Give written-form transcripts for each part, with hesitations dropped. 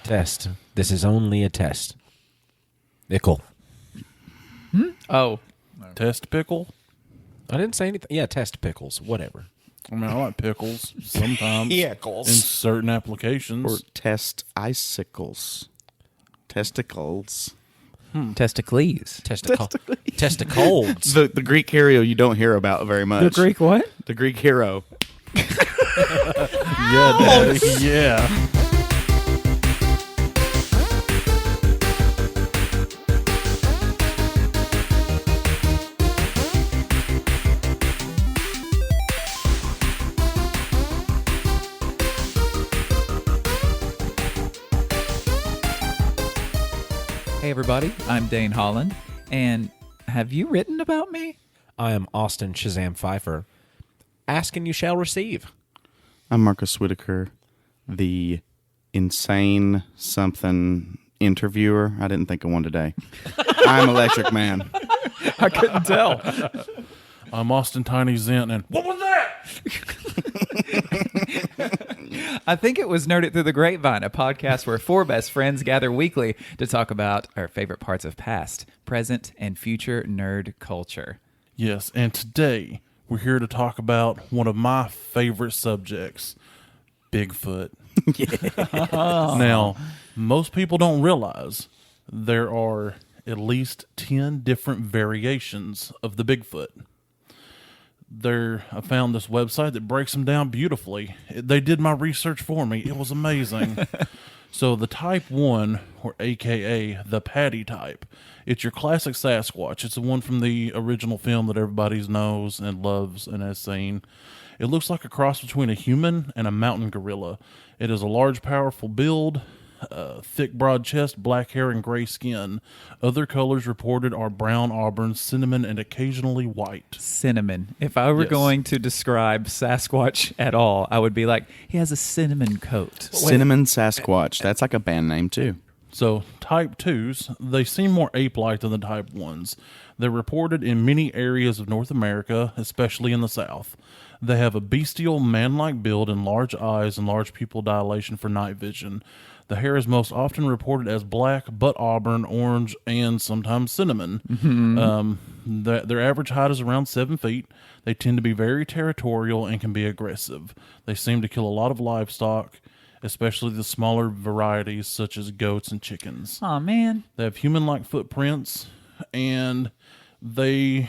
Test. This is only a test. Ickle. Oh. Test pickle? I didn't say anything. Yeah, test pickles. Whatever. I mean, I like pickles sometimes. Pickles. In certain applications. Or test icicles. Testicles. Testicles. Testicles. The Greek hero you don't hear about very much. The Greek what? The Greek hero. Yeah, Daddy. Yeah. Hey, everybody. I'm Dane Holland. And have you written about me? I am Austin Shazam Pfeiffer. Ask and you shall receive. I'm Marcus Whitaker, the insane something interviewer. I didn't think of one today. I'm Electric Man. I couldn't tell. I'm Austin Tiny Zent, and what was that? I think it was Nerd It Through the Grapevine, a podcast where four best friends gather weekly to talk about our favorite parts of past, present, and future nerd culture. Yes, and today we're here to talk about one of my favorite subjects, Bigfoot. Now, most people don't realize there are at least 10 different variations of the Bigfoot. I found this website that breaks them down beautifully. They did my research for me. It was amazing. So the type 1, or AKA the Patty type, it's your classic Sasquatch. It's the one from the original film that everybody knows and loves and has seen. It looks like a cross between a human and a mountain gorilla. It is a large, powerful build, thick, broad chest, black hair, and gray skin. Other colors reported are brown, auburn, cinnamon, and occasionally white. Cinnamon. If I were Yes. going to describe Sasquatch at all, I would be like, he has a cinnamon coat. Cinnamon Sasquatch. That's like a band name, too. So, type 2s, they seem more ape-like than the type 1s. They're reported in many areas of North America, especially in the South. They have a bestial, man-like build and large eyes and large pupil dilation for night vision. The hair is most often reported as black, but auburn, orange, and sometimes cinnamon. Their average height is around 7 feet. They tend to be very territorial and can be aggressive. They seem to kill a lot of livestock, especially the smaller varieties such as goats and chickens. Aw, man. They have human-like footprints, and they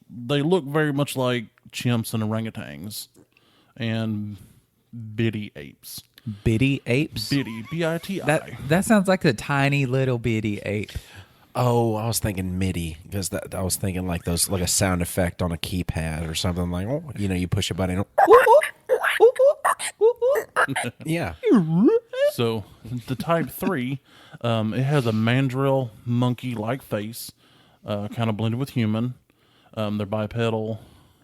look very much like chimps and orangutans and bitty apes. Bitty apes? Bitty, B-I-T-I. That sounds like a tiny little bitty ape. Oh, I was thinking MIDI because I was thinking like those, like a sound effect on a keypad or something like, oh, you know, you push a button. Yeah. So the type 3, it has a mandrill monkey-like face, kind of blended with human. They're bipedal.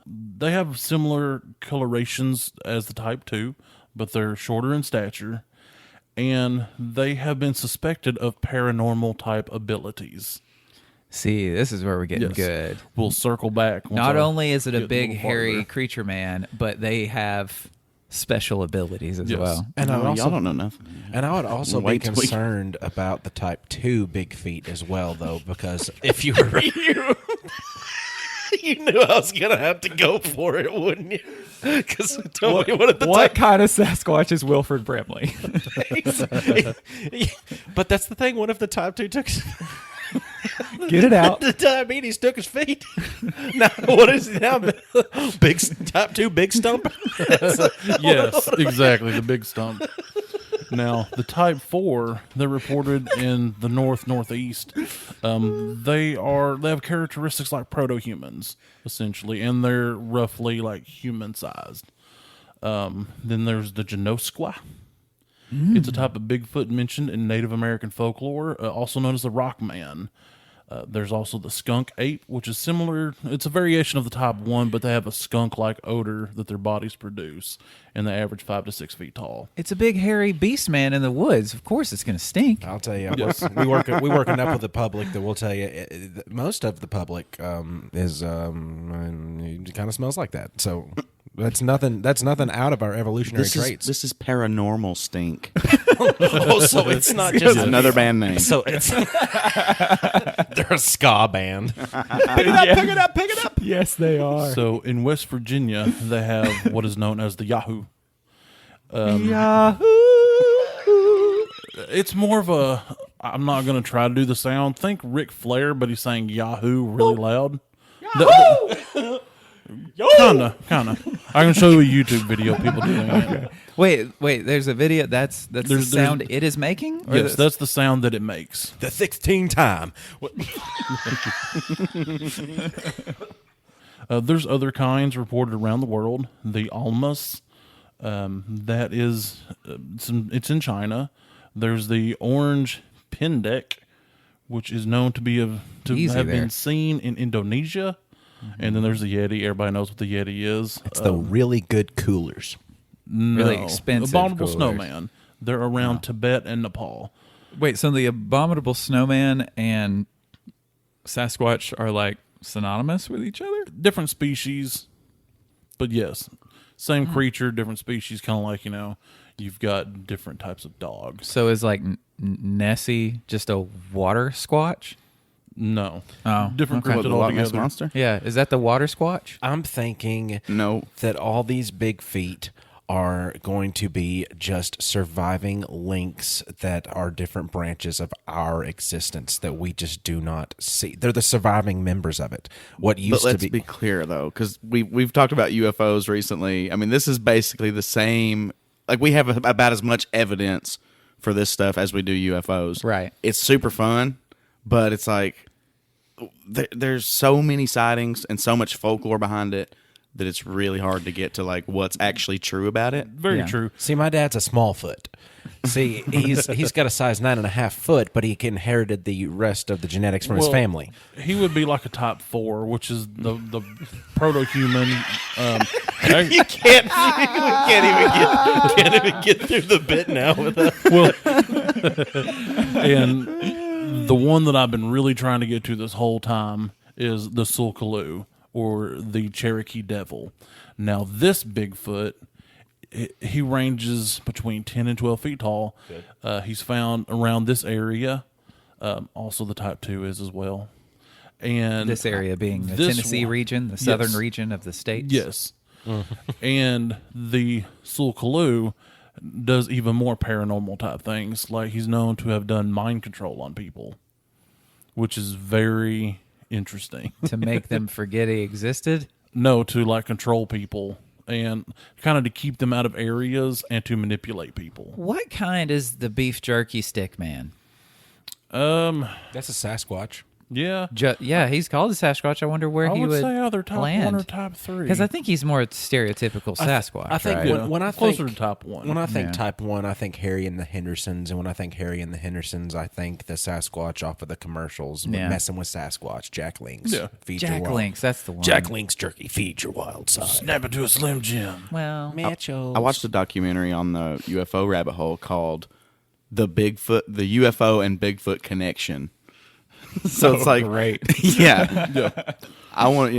They have similar colorations as the type 2, but they're shorter in stature, and they have been suspected of paranormal type abilities. See, this is where we're getting Yes. good. We'll circle back. once Not I only is it get a big, little hairy farther. creature man, but they have special abilities as Yes. well. And I Y'all also don't know nothing. And I would also be Wait till we- concerned about the type 2 big feet as well, though, because if you were... you knew I was going to have to go for it, wouldn't you? Because tell me what What kind of Sasquatch is Wilford Bramley? But that's the thing. What if the type 2 took... Get it out. the diabetes took his feet? Now, what is he now? Big type 2 big stump? Yes, exactly, the big stump. Now, the type 4, they're reported in the northeast. They have characteristics like proto-humans, essentially, and they're roughly like human-sized. Then there's the Genosqua. It's a type of Bigfoot mentioned in Native American folklore, also known as the Rock Man. There's also the skunk ape, which is similar. It's a variation of the type 1, but they have a skunk-like odor that their bodies produce, and they average 5 to 6 feet tall. It's a big, hairy beast man in the woods. Of course it's going to stink. I'll tell you, Yes. we work enough with the public that we'll tell you most of the public is it kind of smells like that. So That's nothing out of our evolutionary traits. This is paranormal stink. Oh, so it's not just Another band name. So it's they're a ska band. Pick it up. Yes, they are. So in West Virginia, they have what is known as the Yahoo. Yahoo! It's more of a. I'm not going to try to do the sound. Think Ric Flair, but he's saying Yahoo really loud. Yahoo! Kinda. I can show you a YouTube video of people doing it. Wait. There's a video. That's the sound it is making. Or Yes, that's the sound that it makes. The 16 time. There's other kinds reported around the world. The almas, that is, it's in China. There's the orange pendek, which is known to been seen in Indonesia. And then there's the Yeti. Everybody knows what the Yeti is. It's the really good coolers. really No. expensive Abominable coolers. snowman. They're around Tibet and Nepal. Wait, so the abominable snowman and Sasquatch are like synonymous with each other? Different species, but yes, same creature, different species. Kind of like, you've got different types of dogs. So is like Nessie just a water squatch? No. Oh, Different okay. cryptid The Loch Ness altogether. Monster? Yeah, is that the water squatch? I'm thinking No. that all these big feet are going to be just surviving links that are different branches of our existence that we just do not see. They're the surviving members of it. What used But let's to be clear, though, because we've talked about UFOs recently. I mean, this is basically the same. Like, we have about as much evidence for this stuff as we do UFOs. Right. It's super fun, but it's like there's so many sightings and so much folklore behind it that it's really hard to get to like what's actually true about it. Very Yeah. true. See, my dad's a small foot. See, he's got a size 9.5 foot, but he inherited the rest of the genetics from his Well, family. He would be like a type 4, which is the proto-human. You can't even get through the bit now with that. And the one that I've been really trying to get to this whole time is the Sulkaloo, or the Cherokee Devil. Now, this Bigfoot, he ranges between 10 and 12 feet tall. He's found around this area. Also, the type 2 is as well. And This area being the this Tennessee one- region, the southern Yes. region of the states. Yes. And the Sulkaloo does even more paranormal type things. Like, he's known to have done mind control on people, which is very interesting. To make them forget he existed. No, to like control people and kind of to keep them out of areas and to manipulate people. What kind is the beef jerky stick man? That's a Sasquatch. Yeah. Yeah, he's called a Sasquatch. I wonder where I he would would say either type 1 land. or type 3. Because I think he's more stereotypical Sasquatch. I think right? when I closer think to type 1. when I think Yeah. type 1, I think Harry and the Hendersons, and when I think Harry and the Hendersons, I think the Sasquatch off of the commercials, Yeah. messing with Sasquatch, Jack Links, Yeah. feed your Jack wild, Links, that's the one. Jack Links jerky, feed your wild side. Snap it to a Slim Jim. Well, Machos. I watched a documentary on the UFO rabbit hole called the UFO and Bigfoot Connection. So it's like, great. yeah. I want,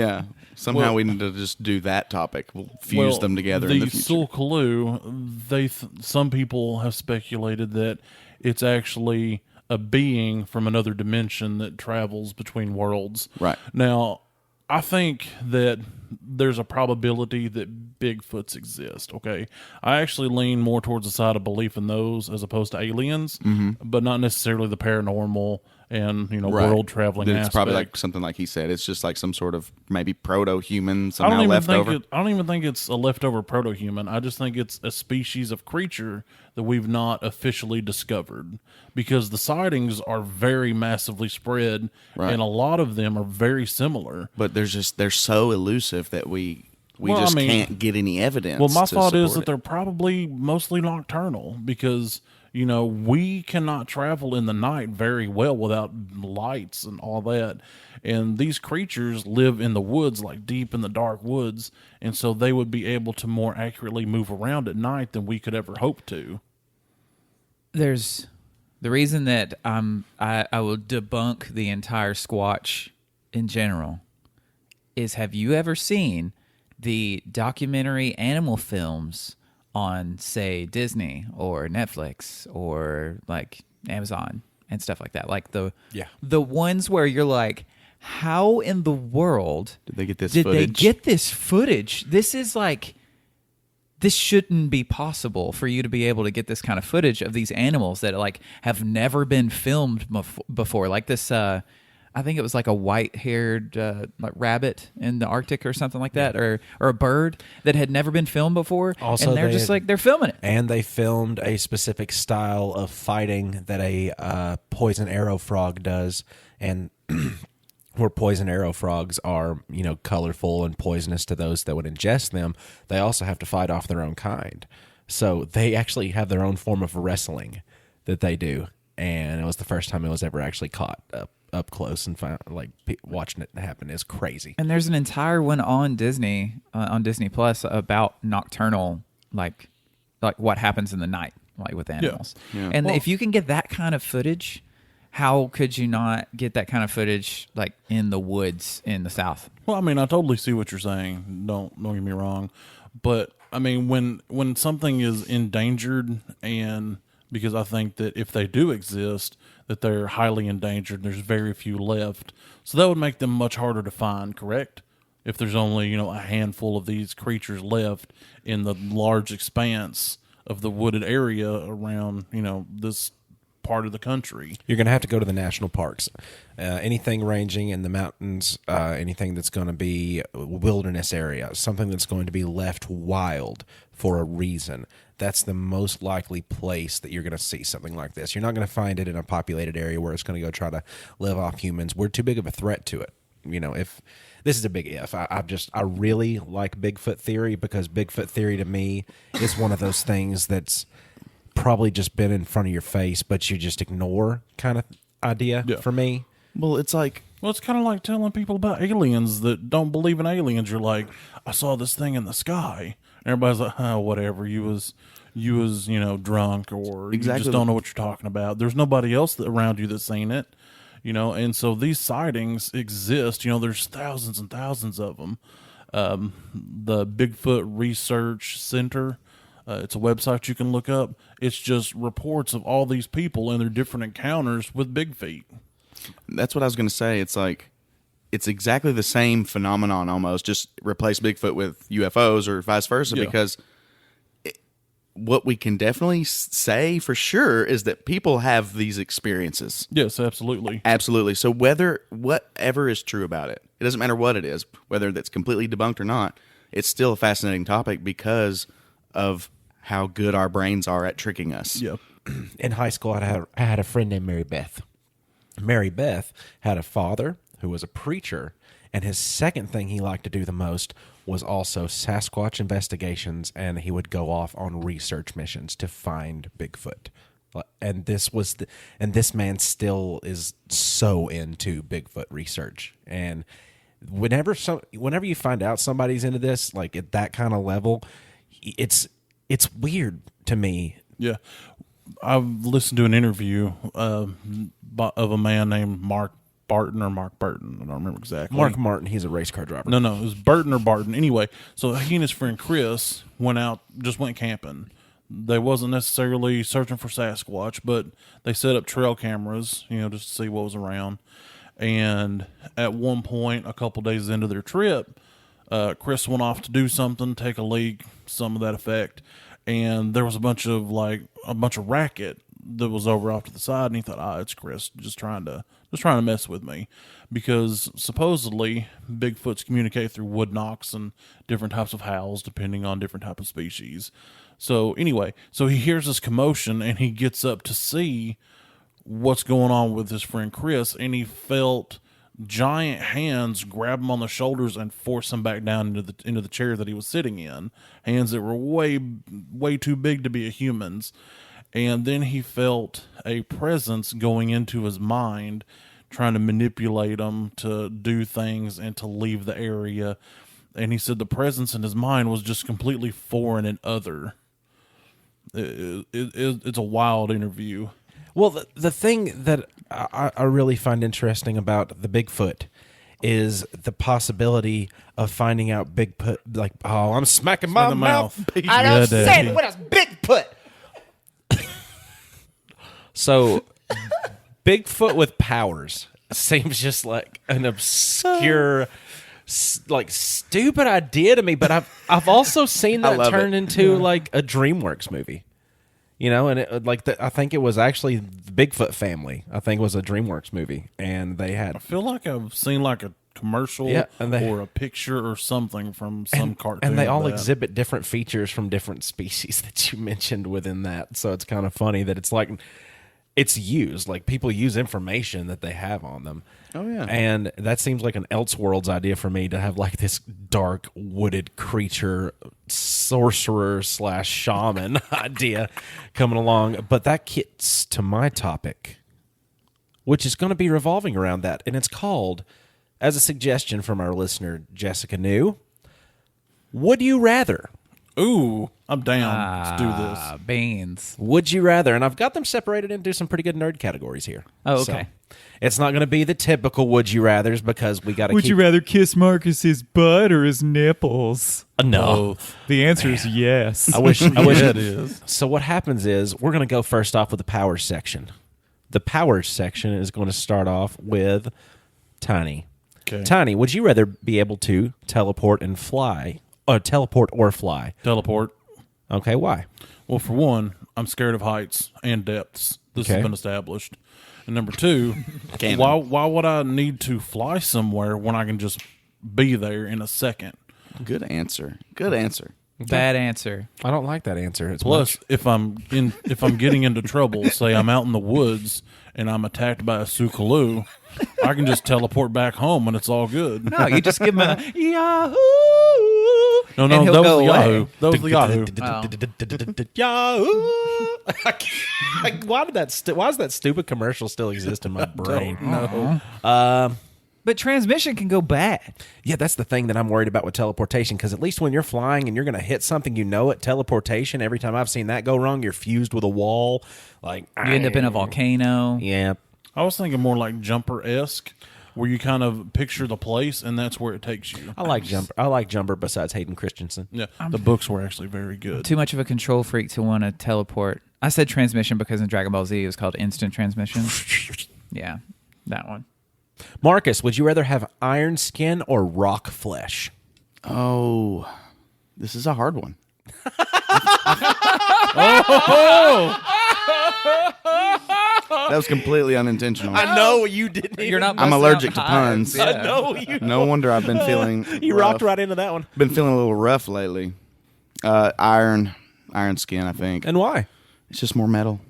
somehow we need to just do that topic. We'll fuse them together in the future. Sulkaloo, some people have speculated that it's actually a being from another dimension that travels between worlds. Right. Now, I think that there's a probability that Bigfoots exist, okay? I actually lean more towards the side of belief in those as opposed to aliens, but not necessarily the paranormal and, Right. world traveling It's aspect. probably like something like he said. It's just like some sort of maybe I proto-human don't somehow even left think over. I don't even think it's a leftover proto-human. I just think it's a species of creature that we've not officially discovered, because the sightings are very massively spread, Right. and a lot of them are very similar. But they're so elusive that we Well, just I mean- can't get any evidence. Well, my to thought is support that it. they're probably mostly nocturnal, because we cannot travel in the night very well without lights and all that. And these creatures live in the woods, like deep in the dark woods, and so they would be able to more accurately move around at night than we could ever hope to. there's the reason that I will debunk the entire Squatch in general is, have you ever seen the documentary animal films on, say, Disney or Netflix or like Amazon and stuff like that. Like the ones where you're like, how in the world Did they get this they footage? get this footage? This is like, this shouldn't be possible for you to be able to get this kind of footage of these animals that like have never been filmed before. Like this, I think it was like a white-haired like rabbit in the Arctic or something like that, or a bird that had never been filmed before. Also, and they're just like, they're filming it. And they filmed a specific style of fighting that a poison arrow frog does, and where poison arrow frogs are, colorful and poisonous to those that would ingest them, they also have to fight off their own kind. So they actually have their own form of wrestling that they do, and it was the first time it was ever actually caught up close and watching it happen is crazy. And there's an entire one on Disney Plus about nocturnal, like what happens in the night, like with animals. Yeah. And if you can get that kind of footage, how could you not get that kind of footage like in the woods in the South? Well, I mean, I totally see what you're saying. Don't get me wrong, but I mean, when something is endangered, and because I think that if they do exist, that they're highly endangered, there's very few left, so that would make them much harder to find. Correct? If there's only a handful of these creatures left in the large expanse of the wooded area around this part of the country. You're going to have to go to the national parks. Anything ranging in the mountains, anything that's going to be wilderness area, something that's going to be left wild for a reason. That's the most likely place that you're going to see something like this. You're not going to find it in a populated area where it's going to go try to live off humans. We're too big of a threat to it. If this is a big if. I really like Bigfoot theory, because Bigfoot theory to me is one of those things that's probably just been in front of your face, but you just ignore kind of idea for me. Well, it's like... Well, it's kind of like telling people about aliens that don't believe in aliens. You're like, I saw this thing in the sky. And everybody's like, oh, whatever. You was drunk, or you just don't know what you're talking about. There's nobody else around you that's seen it, And so these sightings exist. There's thousands and thousands of them. The Bigfoot Research Center, it's a website you can look up. It's just reports of all these people and their different encounters with big feet. That's what I was going to say. It's like, it's exactly the same phenomenon almost. Just replace Bigfoot with UFOs or vice versa, because what we can definitely say for sure is that people have these experiences. Yes, absolutely. Absolutely. So whatever is true about it, it doesn't matter what it is, whether that's completely debunked or not, it's still a fascinating topic because of how good our brains are at tricking us. Yeah. In high school, I had a friend named Mary Beth. Mary Beth had a father who was a preacher, and his second thing he liked to do the most was also Sasquatch investigations, and he would go off on research missions to find Bigfoot. And this man still is so into Bigfoot research. And whenever you find out somebody's into this, like at that kind of level, it's weird to me. Yeah. I've listened to an interview of a man named Mark Burton. I don't remember exactly. Mark Martin, he's a race car driver. No, it was Burton or Barton. Anyway, so he and his friend Chris went camping. They wasn't necessarily searching for Sasquatch, but they set up trail cameras, just to see what was around. And at one point, a couple days into their trip, Chris went off to do something, take a leak, some of that effect, and there was a bunch of racket that was over off to the side, and he thought, it's Chris just trying to mess with me, because supposedly Bigfoots communicate through wood knocks and different types of howls depending on different type of species. So anyway, he hears this commotion and he gets up to see what's going on with his friend Chris, and he felt giant hands grab him on the shoulders and force him back down into the chair that he was sitting in. Hands that were way, way too big to be a human's. And then he felt a presence going into his mind, trying to manipulate him to do things and to leave the area. And he said the presence in his mind was just completely foreign and other. It's a wild interview. Well, the thing that I really find interesting about the Bigfoot is the possibility of finding out Bigfoot. Like, oh, I'm smacking my the mouth. mouth. I don't Yeah, say Daddy. what is Bigfoot. So, Bigfoot with powers seems just like an obscure, like stupid idea to me. But I've also seen that love turned it. into like a DreamWorks movie. You know, and it, like I think it was actually the Bigfoot family. I think it was a DreamWorks movie, and they had I feel like I've seen like a commercial Yeah, and they- or a picture or something from some cartoon. and they of all that. exhibit different features from different species that you mentioned within that. So it's kind of funny that it's like it's used, like people use information that they have on them. Oh, yeah. And that seems like an Elseworlds idea for me to have like this dark wooded creature sorcerer / shaman idea coming along. But that gets to my topic, which is going to be revolving around that. And it's called, as a suggestion from our listener, Jessica New, Would You Rather? Ooh, I'm down. Let's do this. Beans. Would you rather? And I've got them separated into some pretty good nerd categories here. Oh, okay. So, it's not going to be the typical would you rathers because we got to Would keep... you rather kiss Marcus's butt or his nipples? No. The answer is yes. I wish it is. So what happens is we're going to go first off with the powers section. The powers section is going to start off with Tiny. Okay. Tiny, would you rather be able to teleport and fly, or teleport or fly? Teleport. Okay, why? Well, for one, I'm scared of heights and depths. This Okay. has been established. And number two, Canon. why would I need to fly somewhere when I can just be there in a second? Good answer. Good answer. Bad answer. I don't like that answer. It's Plus, much. if I'm getting into trouble, say I'm out in the woods and I'm attacked by a Sukaloo, I can just teleport back home and it's all good. No, you just give him a Yahoo. No, and he'll that was go the away. Yahoo. That was the Yahoo. Yahoo! Why did that? Why does that stupid commercial still exist in my brain? No. But transmission can go bad. Yeah, that's the thing that I'm worried about with teleportation. Because at least when you're flying and you're going to hit something, you know it. Teleportation. Every time I've seen that go wrong, you're fused with a wall. Like You end up in a volcano. Yeah. I was thinking more like Jumper-esque, where you kind of picture the place and that's where it takes you. I like Jumper. I like Jumper. Besides Hayden Christensen. Yeah, the books were actually very good. Too much of a control freak to want to teleport. I said transmission because in Dragon Ball Z it was called instant transmission. Yeah, that one. Marcus, would you rather have iron skin or rock flesh? Oh, this is a hard one. That was completely unintentional. I know you didn't. You're not. I'm busting allergic out to hives. puns. Yeah. I know you. No wonder I've been feeling. You rough. rocked right into that one. Been feeling a little rough lately. Iron skin. I think And why? it's just more metal.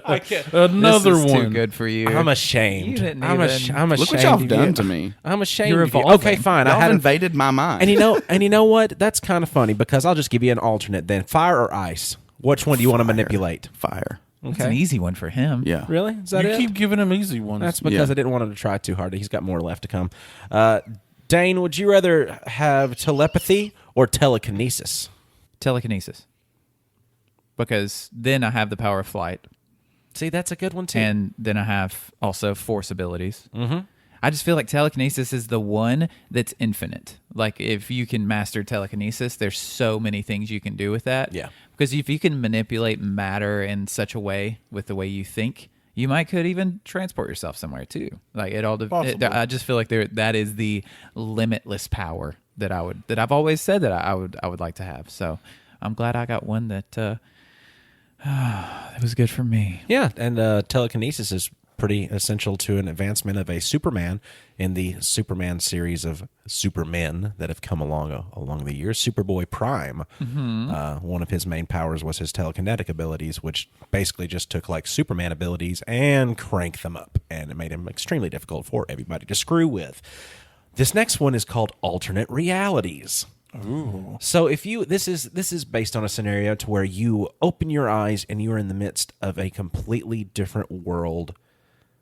I can't. Another This is one. too good for you. I'm ashamed. You didn't I'm even- ashamed. Look what y'all have of done you. to me. I'm ashamed. You're of you. evolving. Okay, fine. Y'all I have had. invaded my mind. And you know what? That's kind of funny because I'll just give you an alternate then. Fire or ice? Which one do you want to manipulate? Fire. It's an easy one for him. Yeah. Really? Is that You it? keep giving him easy ones. That's because Yeah. I didn't want him to try too hard. He's got more left to come. Dane, would you rather have telepathy or telekinesis? Telekinesis. Because then I have the power of flight, See, that's a good one too. and then I have also force abilities. Mm-hmm. I just feel like telekinesis is the one that's infinite. Like if you can master telekinesis, there's so many things you can do with that. Yeah. Because if you can manipulate matter in such a way with the way you think, you might could even transport yourself somewhere too. Like it all. Possible. I just feel like that is the limitless power that I've always said that I would like to have. So I'm glad I got one that that was good for me. Yeah, and telekinesis is pretty essential to an advancement of a Superman in the Superman series of Supermen that have come along the years. Superboy Prime, one of his main powers was his telekinetic abilities, which basically just took like Superman abilities and cranked them up, and it made him extremely difficult for everybody to screw with. This next one is called alternate realities. Ooh. So if you this is based on a scenario to where you open your eyes and you are in the midst of a completely different world.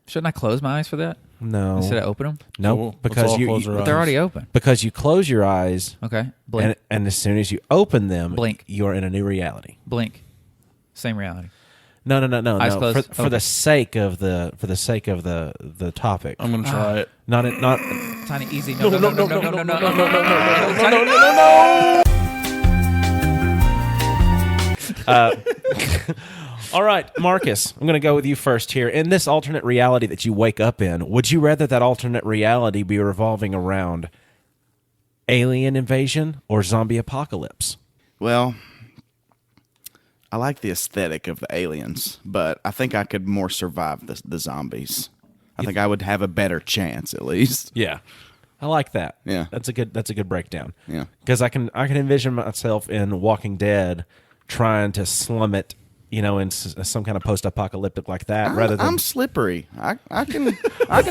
Shouldn't I close my eyes for that No, instead of open them? no, So let's because all you close our But they're eyes. already open. because you close your eyes Okay. Blink. and as soon as you open them, Blink. you are in a new reality. Blink. Same reality. No. Eyes closed. For Okay. the sake of the topic. I'm gonna try it. Not Tiny, easy. No. All right, Marcus, I'm going to go with you first here. In this alternate reality that you wake up in, would you rather that alternate reality be revolving around alien invasion or zombie apocalypse? Well, I like the aesthetic of the aliens, but I think I could more survive the zombies. I think I would have a better chance, at least. Yeah. I like that. Yeah. That's a good breakdown. Yeah. Because I can envision myself in Walking Dead trying to slum it, in some kind of post-apocalyptic like that, rather than I'm slippery. I can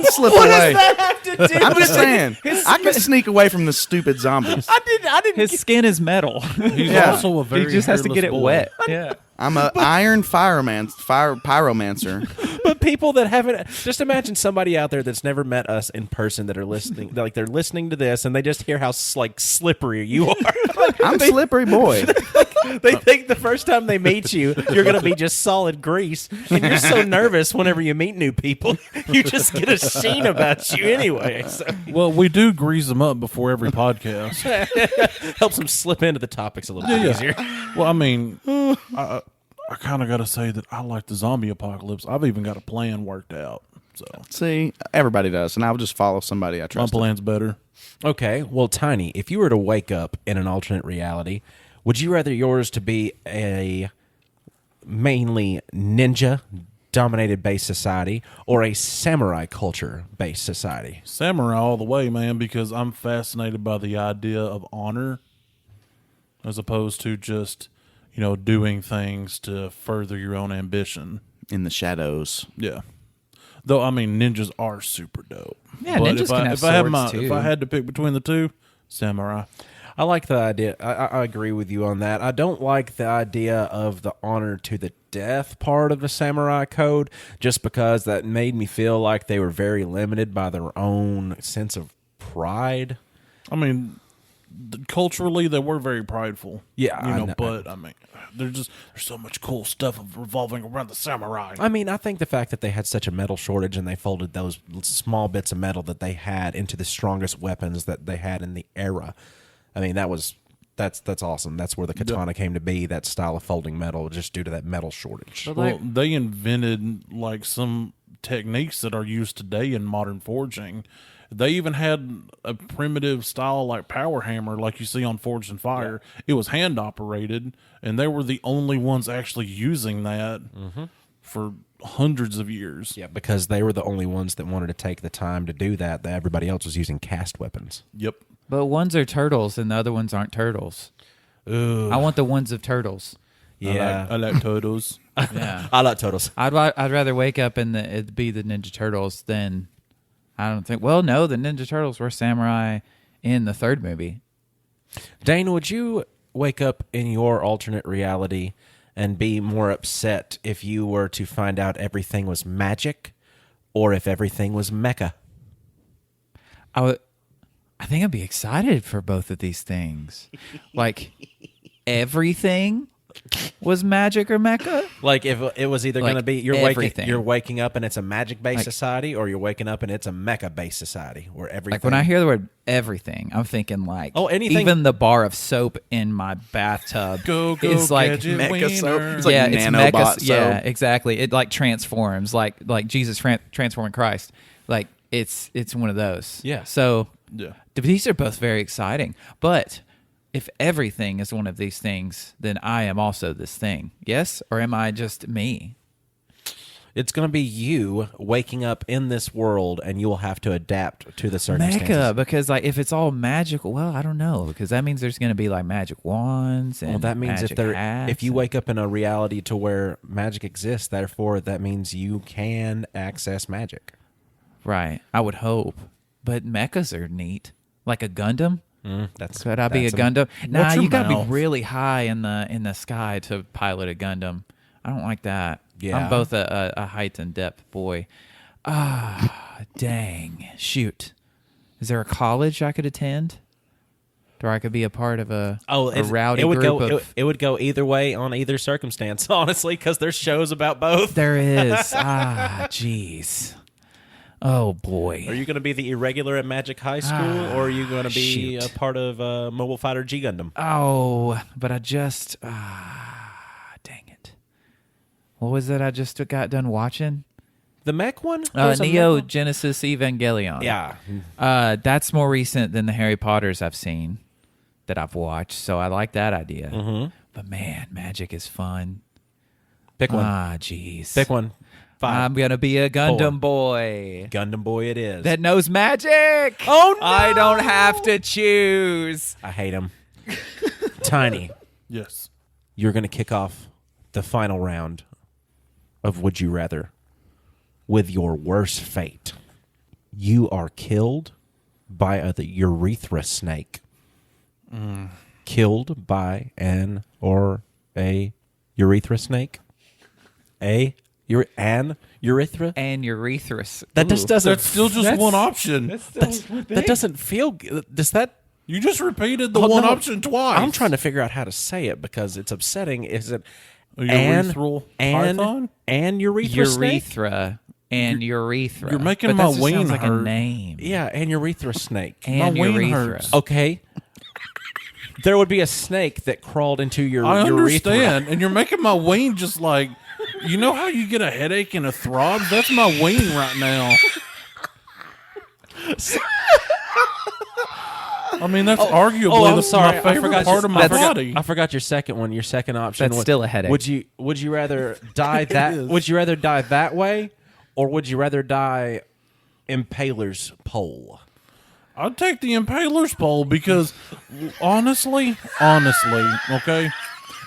slip away. I'm just saying. I can sneak away from the stupid zombies. I didn't. His skin is metal. He's Yeah. also a very He just has to get it hairless boy. wet. Yeah. I'm a iron pyromancer. But people that haven't, just imagine somebody out there that's never met us in person that are listening, like they're listening to this and they just hear how slippery you are. I'm slippery boy. They think the first time they meet you, you're going to be just solid grease, and you're so nervous whenever you meet new people, you just get a sheen about you anyway. So Well, we do grease them up before every podcast. helps them slip into the topics a little bit easier. Well, I mean, I kind of got to say that I like the zombie apocalypse. I've even got a plan worked out. So See, everybody does, and I'll just follow somebody I my trust. plan's better. Okay, well, Tiny, if you were to wake up in an alternate reality, would you rather yours to be a mainly ninja-dominated based society or a samurai culture-based society? Samurai all the way, man, because I'm fascinated by the idea of honor as opposed to just, doing things to further your own ambition. In the shadows. Yeah. Though, I mean, ninjas are super dope. Yeah, But ninjas if can I, have if I had swords, too. If I had to pick between the two, samurai. I like the idea. I agree with you on that. I don't like the idea of the honor to the death part of the samurai code, just because that made me feel like they were very limited by their own sense of pride. I mean, culturally, they were very prideful. Yeah, I know. But I mean, there's so much cool stuff revolving around the samurai. I mean, I think the fact that they had such a metal shortage and they folded those small bits of metal that they had into the strongest weapons that they had in the era. I mean, that's awesome. That's where the katana came to be, that style of folding metal, just due to that metal shortage. But Well, they invented like some techniques that are used today in modern forging. They even had a primitive style like power hammer, like you see on Forged in Fire. Yeah. It was hand operated, and they were the only ones actually using that for hundreds of years. Yeah, because they were the only ones that wanted to take the time to do that. That everybody else was using cast weapons. Yep. But ones are turtles and the other ones aren't turtles. Ooh. I want the ones of turtles. Yeah. I like turtles. Yeah. I like turtles. I'd rather wake up and it'd be the Ninja Turtles than, I don't think. Well, no, the Ninja Turtles were samurai in the third movie. Dane, would you wake up in your alternate reality and be more upset if you were to find out everything was magic or if everything was mecha? I think I'd be excited for both of these things. Like, everything was magic or mecha? Like if it was either going to be everything. you're waking up and it's a magic based Like- society, or you're waking up and it's a mecha based society where everything. Like, when I hear the word everything, I'm thinking like, anything. even the bar of soap in my bathtub Go, is like, gadget Mecha soap. wiener. It's like nanobot soap. yeah, exactly. It like transforms, like Jesus transforming Christ. Like it's one of those. Yeah. So Yeah. these are both very exciting. But if everything is one of these things, then I am also this thing. Yes, or am I just me? It's going to be you waking up in this world, and you will have to adapt to the circumstances. Mecha, because like if it's all magical, well, I don't know, because that means there's going to be like magic wands and Well, that means magic hats if you wake up in a reality to where magic exists, therefore that means you can access magic. right. I would hope, but mechas are neat, like a Gundam. Could I be a Gundam? Nah, What's your you got to be mouth? really high in the sky to pilot a Gundam. I don't like that. Yeah. I'm both a height and depth boy. Ah, dang. Shoot. Is there a college I could attend? or I could be a part of a It rowdy would group go. of. It would go either way on either circumstance, honestly, because there's shows about both. There is. Jeez. Oh boy. Are you going to be the irregular at Magic High School, or are you going to be shoot. a part of Mobile Fighter G Gundam? Oh, but I just. Dang it. What was it I just got done watching? The mech one? There's a Neo mech one? Genesis Evangelion. Yeah. That's more recent than the Harry Potters I've seen that I've watched, so I like that idea. Mm-hmm. But man, magic is fun. Pick one. Jeez. Pick one. 5. I'm gonna be a Gundam 4. boy Gundam boy it is. that knows magic. Oh, no! I don't have to choose. I hate him. Tiny, Yes. you're going to kick off the final round of Would You Rather with your worst fate. You are killed by a urethra snake. Killed by an urethra snake. An urethra? And urethras. That just doesn't. That's still just one option. That doesn't feel good. Does that? You just repeated the Oh, one no. option twice. I'm trying to figure out how to say it because it's upsetting. Is it A urethral python? and urethra snake? Urethra and urethra. You're making But my that just ween sounds like a hurt. name. Yeah, and urethra snake. And My ween urethra. hurts. Okay. There would be a snake that crawled into your I urethra. understand, and you're making my ween just like, you know how you get a headache and a throb? That's my ween right now. I mean, that's arguably I'm sorry. my favorite part of my body. I forgot your second one. Your second option. That's was- still a headache. Would you rather die that? is. Would you rather die that way, or would you rather die Impaler's pole? I'd take the Impaler's pole because, honestly, okay.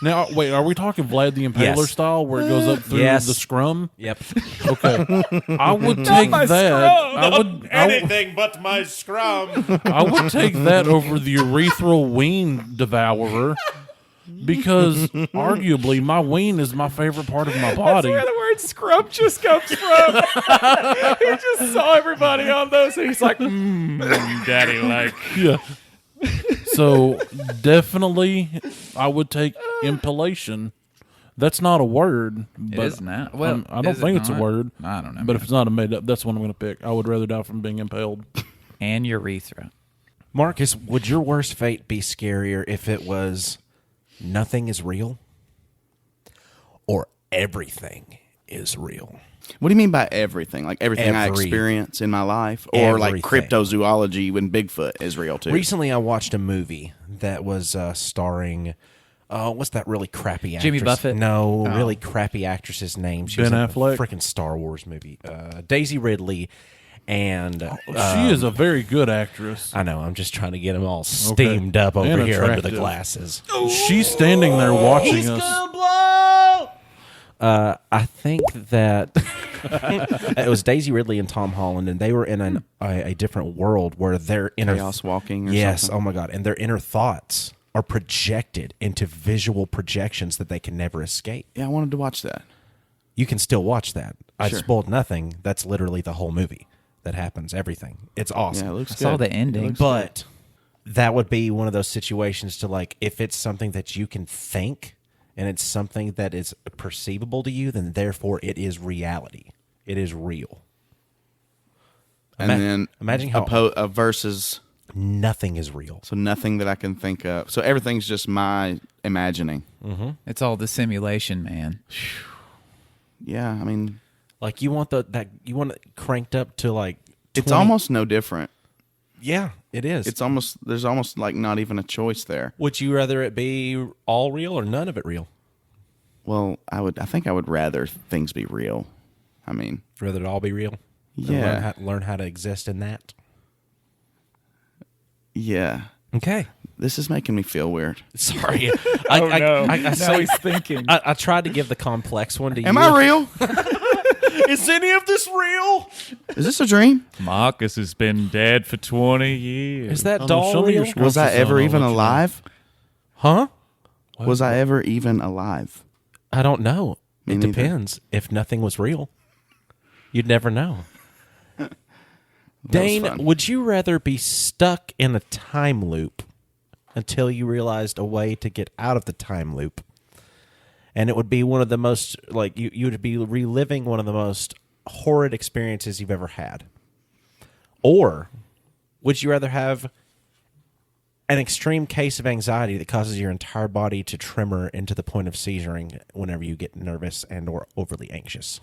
Now, wait, are we talking Vlad the Impaler Yes. style where it goes up through Yes. the scrum? Yep. Okay, I would take that. but my scrum. I would take that over the urethral ween devourer because arguably my ween is my favorite part of my body. That's where the word scrumptious comes from. He just saw everybody on those and he's like, daddy like. Yeah. So definitely, I would take impalation. That's not a word. It But is not. Well, I don't is it think it's a not? word. I don't know. But if it's not a made up, that's what I'm going to pick. I would rather die from being impaled. And urethra. Marcus, would your worst fate be scarier if it was nothing is real, or everything is real? What do you mean by everything? Like everything I Every- experience in my life? Or like Everything. cryptozoology when Bigfoot is real too? Recently, I watched a movie that was starring. What's that really crappy actress? Jimmy Buffett? No, really crappy actress's name. She was Ben in Affleck? a freaking Star Wars movie. Daisy Ridley, and She is a very good actress. I know. I'm just trying to get them all steamed up over And here under the attractive. glasses. She's standing there watching us. I think that it was Daisy Ridley and Tom Holland, and they were in a different world where their inner Chaos walking or yes, something? oh my god, and their inner thoughts are projected into visual projections that they can never escape. Yeah, I wanted to watch that. You can still watch that. I Sure. spoiled nothing. That's literally the whole movie that happens. Everything. It's awesome. Yeah, it looks I good. saw the ending. But that would be one of those situations to like, if it's something that you can think and it's something that is perceivable to you, then therefore it is reality. It is real. And then imagine how versus nothing is real. so nothing that I can think of. So everything's just my imagining. It's all the simulation, man. Yeah, I mean, Like you want you want it cranked up to like 20 it's almost no different. yeah, it is. There's almost like not even a choice there. Would you rather it be all real or none of it real? Well, I think I would rather things be real. I mean, Rather it all be real? Yeah. Learn how to exist in that. yeah. Okay. This is making me feel weird. Sorry. Now he's thinking. I tried to give the complex one to you. Am I real? Is any of this real? Is this a dream? Marcus has been dead for 20 years. Is that Oh, no, doll show me your real? screen. Was I ever I'll even let you know. alive? Huh? Was I ever even alive? I don't know. Me It neither. depends. If nothing was real, you'd never know. Dane, fun. would you rather be stuck in a time loop until you realized a way to get out of the time loop. And it would be one of the most, like, you would be reliving one of the most horrid experiences you've ever had. Or would you rather have an extreme case of anxiety that causes your entire body to tremor into the point of seizuring whenever you get nervous and or overly anxious?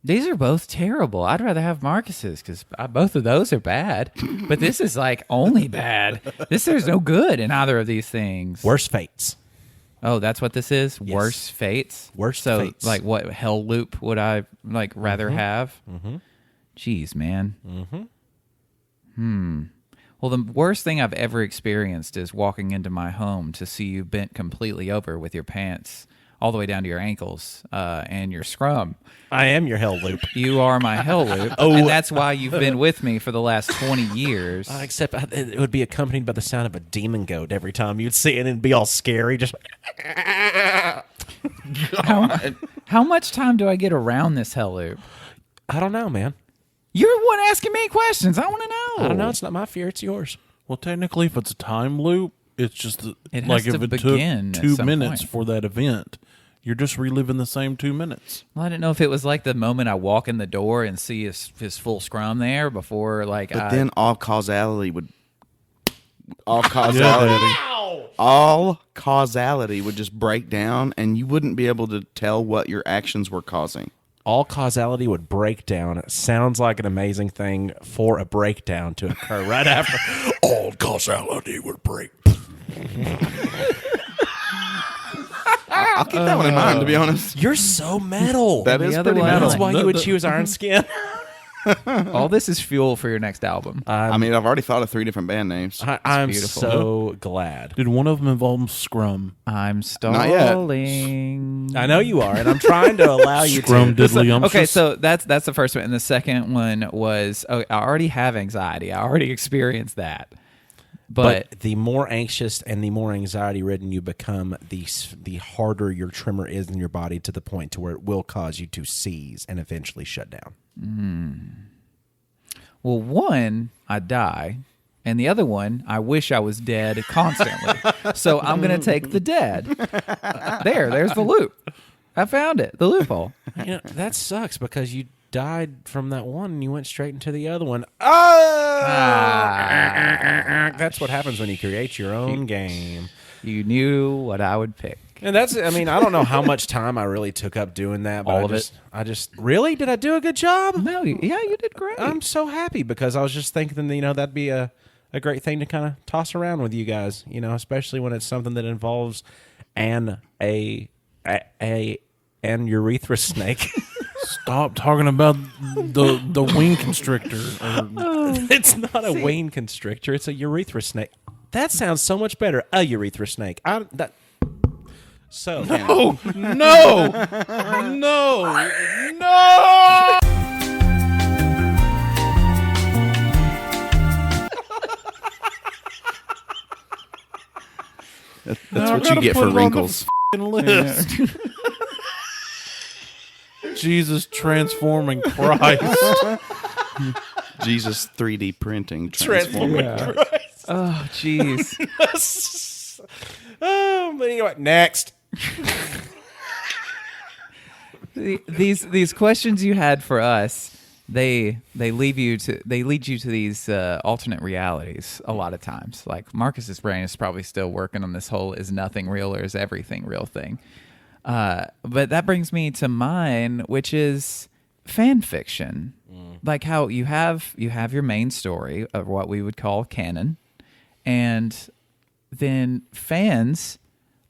These are both terrible. I'd rather have Marcus's because both of those are bad. But this is like only bad. There's no good in either of these things. Worst fates. Oh, that's what this is? Yes. Worse fates? Worse so, fates. like, what hell loop would I, like, rather have? Mm-hmm. Jeez, man. Mm-hmm. Well, the worst thing I've ever experienced is walking into my home to see you bent completely over with your pants all the way down to your ankles and your scrum. I am your hell loop. You are my hell loop. And that's why you've been with me for the last 20 years. Except it would be accompanied by the sound of a demon goat every time you'd see it, and it'd be all scary. Just how much time do I get around this hell loop? I don't know, man. You're the one asking me questions. I want to know. I don't know. It's not my fear. It's yours. Well, technically, if it's a time loop, it's just It has like to if it begin took at 2 some minutes point. for that event, you're just reliving the same 2 minutes. Well, I didn't know if it was like the moment I walk in the door and see his full scrum there before, like. But then all causality would just break down, and you wouldn't be able to tell what your actions were causing. All causality would break down. It sounds like an amazing thing for a breakdown to occur right after. All causality would break. I'll keep that one in mind, to be honest. You're so metal. That is other pretty one- metal. That's why you would choose Iron Skin. all this is fuel for your next album. I mean, I've already thought of 3 different band names. I'm beautiful. so glad. Did one of them involve Scrum? I'm yet. stalling. I know you are, and I'm trying to allow you Scrum to. diddly umptious? Okay, so that's the first one, and the second one was I already have anxiety. I already experienced that, but the more anxious and the more anxiety-ridden you become, the harder your tremor is in your body to the point to where it will cause you to seize and eventually shut down. well, one I die, and the other one I wish I was dead constantly. So I'm gonna take the dead. There's the loop. I found it, the loophole. You know, that sucks because you died from that one and you went straight into the other one. That's what happens when you create your own game. You knew what I would pick. And I don't know how much time I really took up doing that. But All of it? I just, really? Did I do a good job? No, yeah, you did great. I'm so happy because I was just thinking, that'd be a great thing to kind of toss around with you guys, especially when it's something that involves an urethra snake. Stop talking about the wing constrictor. It's not a wing constrictor. It's a urethra snake. That sounds so much better. A urethra snake. So No. That's what you get for wrinkles. List. Jesus transforming Christ. Jesus 3D printing. Transforming. Oh, jeez. but anyway, next. These questions you had for us, they lead you to these alternate realities a lot of times. Like Marcus's brain is probably still working on this whole "is nothing real or is everything real" thing. But that brings me to mine, which is fan fiction. Like how you have your main story of what we would call canon, and then fans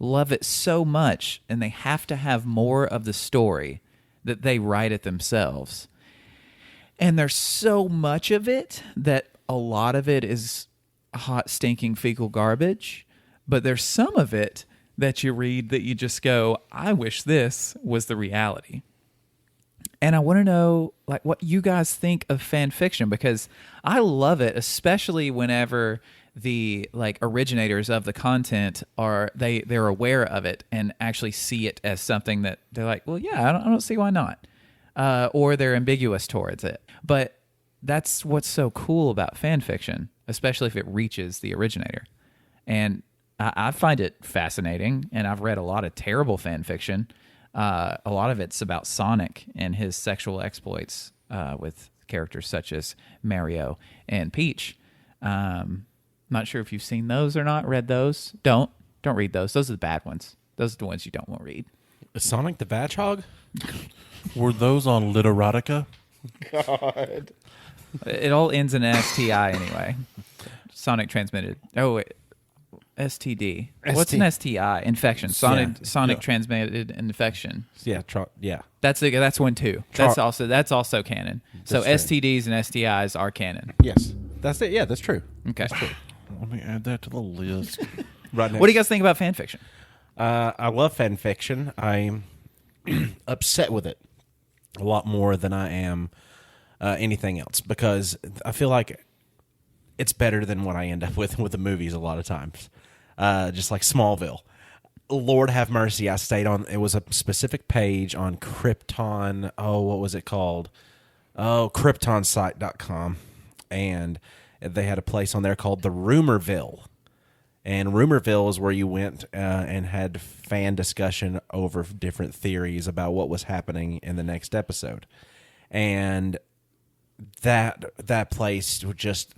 love it so much and they have to have more of the story that they write it themselves. And there's so much of it that a lot of it is hot, stinking fecal garbage, but there's some of it that you read that you just go, I wish this was the reality. And I want to know like what you guys think of fan fiction, because I love it, especially whenever the like originators of the content they're aware of it and actually see it as something that they're like, well, yeah, I don't see why not. Or they're ambiguous towards it. But that's what's so cool about fan fiction, especially if it reaches the originator. And I find it fascinating, and I've read a lot of terrible fan fiction. A lot of it's about Sonic and his sexual exploits with characters such as Mario and Peach. Not sure if you've seen those or not. Read those? Don't read those. Those are the bad ones. Those are the ones you don't want to read. Is Sonic the Hedgehog? Were those on Literotica? God. It all ends in an STI anyway. Sonic transmitted. Oh wait, STD. What's an STI? Infection. Sonic transmitted infection. Yeah, yeah. That's one too. That's also canon. So That's true. STDs and STIs are canon. Yes, that's it. Yeah, that's true. Okay. Let me add that to the list. Right. What do you guys think about fan fiction? I love fan fiction. I'm upset with it a lot more than I am anything else because I feel like it's better than what I end up with the movies a lot of times. Just like Smallville. Lord have mercy. I stayed on, it was a specific page on Krypton. Oh, what was it called? Oh, KryptonSite.com. And they had a place on there called the Rumorville. And Rumorville is where you went and had fan discussion over different theories about what was happening in the next episode. And that place would just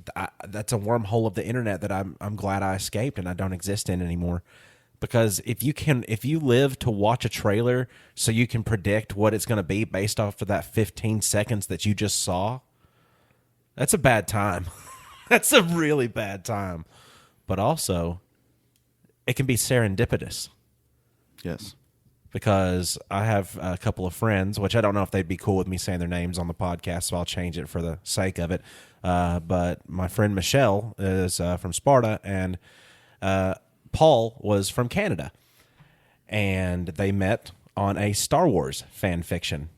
that's a wormhole of the internet that I'm glad I escaped and I don't exist in anymore. Because if you live to watch a trailer so you can predict what it's going to be based off of that 15 seconds that you just saw, that's a bad time. That's a really bad time. But also, it can be serendipitous. Yes. Because I have a couple of friends, which I don't know if they'd be cool with me saying their names on the podcast, so I'll change it for the sake of it. But my friend Michelle is from Sparta, and Paul was from Canada. And they met on a Star Wars fan fiction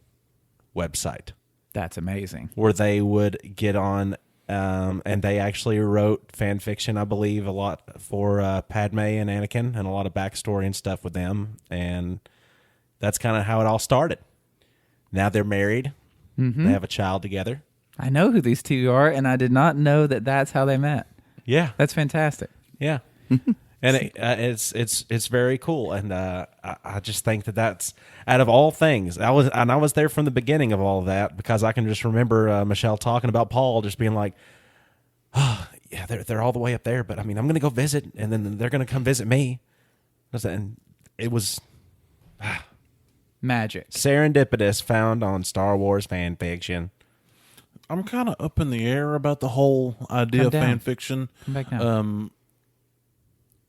website. That's amazing. Where they would get on, and they actually wrote fan fiction, I believe, a lot for Padme and Anakin, and a lot of backstory and stuff with them. And that's kind of how it all started. Now they're married. Mm-hmm. They have a child together. I know who these two are, and I did not know that that's how they met. Yeah, that's fantastic. Yeah, and it's very cool. And I just think that's out of all things. I was there from the beginning of all of that because I can just remember Michelle talking about Paul, just being like, "Oh, yeah, they're all the way up there, but I mean, I'm going to go visit, and then they're going to come visit me." And it was. Magic. Serendipitous, found on Star Wars fan fiction. I'm kind of up in the air about the whole idea of fan fiction. Come back down.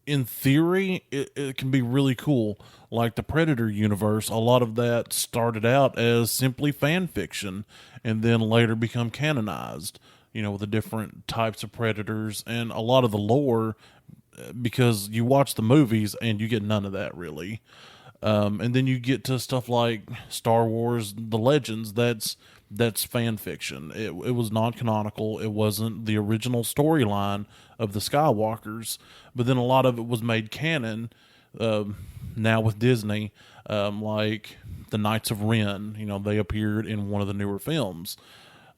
In theory, it can be really cool. Like the Predator universe, a lot of that started out as simply fan fiction and then later become canonized, with the different types of predators and a lot of the lore, because you watch the movies and you get none of that really. And then you get to stuff like Star Wars, The Legends, that's fan fiction. It was non-canonical. It wasn't the original storyline of the Skywalkers, but then a lot of it was made canon now with Disney, like the Knights of Ren. They appeared in one of the newer films.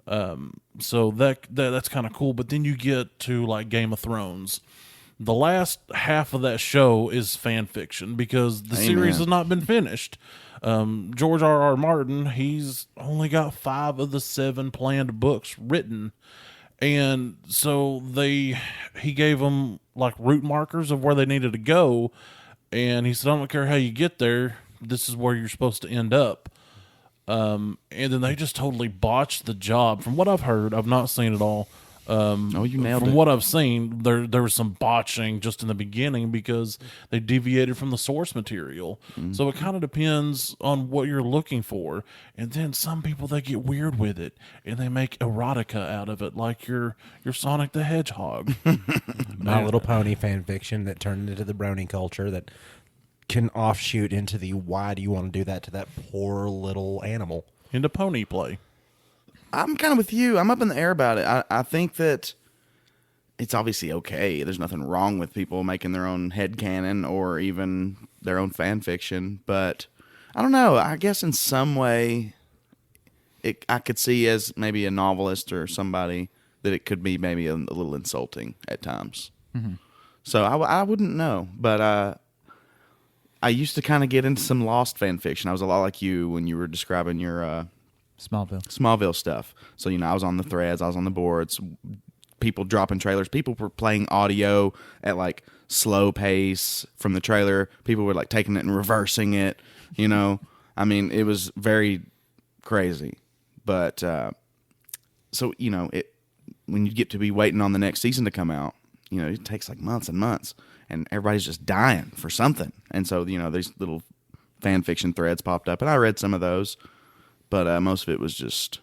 So that's kind of cool. But then you get to like Game of Thrones. The last half of that show is fan fiction because the series has not been finished. George R.R. Martin, he's only got 5 of the 7 planned books written. And so he gave them like route markers of where they needed to go. And he said, I don't care how you get there. This is where you're supposed to end up. And then they just totally botched the job. From what I've heard, I've not seen it all. You nailed it. From what I've seen, there was some botching just in the beginning because they deviated from the source material. Mm-hmm. So it kind of depends on what you're looking for. And then some people, they get weird with it and they make erotica out of it, like your Sonic the Hedgehog. My Little Pony fan fiction that turned into the brony culture that can offshoot into the why do you want to do that to that poor little animal? Into pony play. I'm kind of with you. I'm up in the air about it. I think that it's obviously okay. There's nothing wrong with people making their own headcanon or even their own fan fiction. But I don't know. I guess in some way, I could see as maybe a novelist or somebody that it could be maybe a little insulting at times. Mm-hmm. So I wouldn't know, but I used to kind of get into some Lost fan fiction. I was a lot like you when you were describing your Smallville stuff. So, I was on the threads, I was on the boards, people dropping trailers. People were playing audio at like slow pace from the trailer. People were like taking it and reversing it, I mean, it was very crazy. But, so, when you get to be waiting on the next season to come out, it takes like months and months. And everybody's just dying for something. And so, these little fan fiction threads popped up, and I read some of those, but most of it was just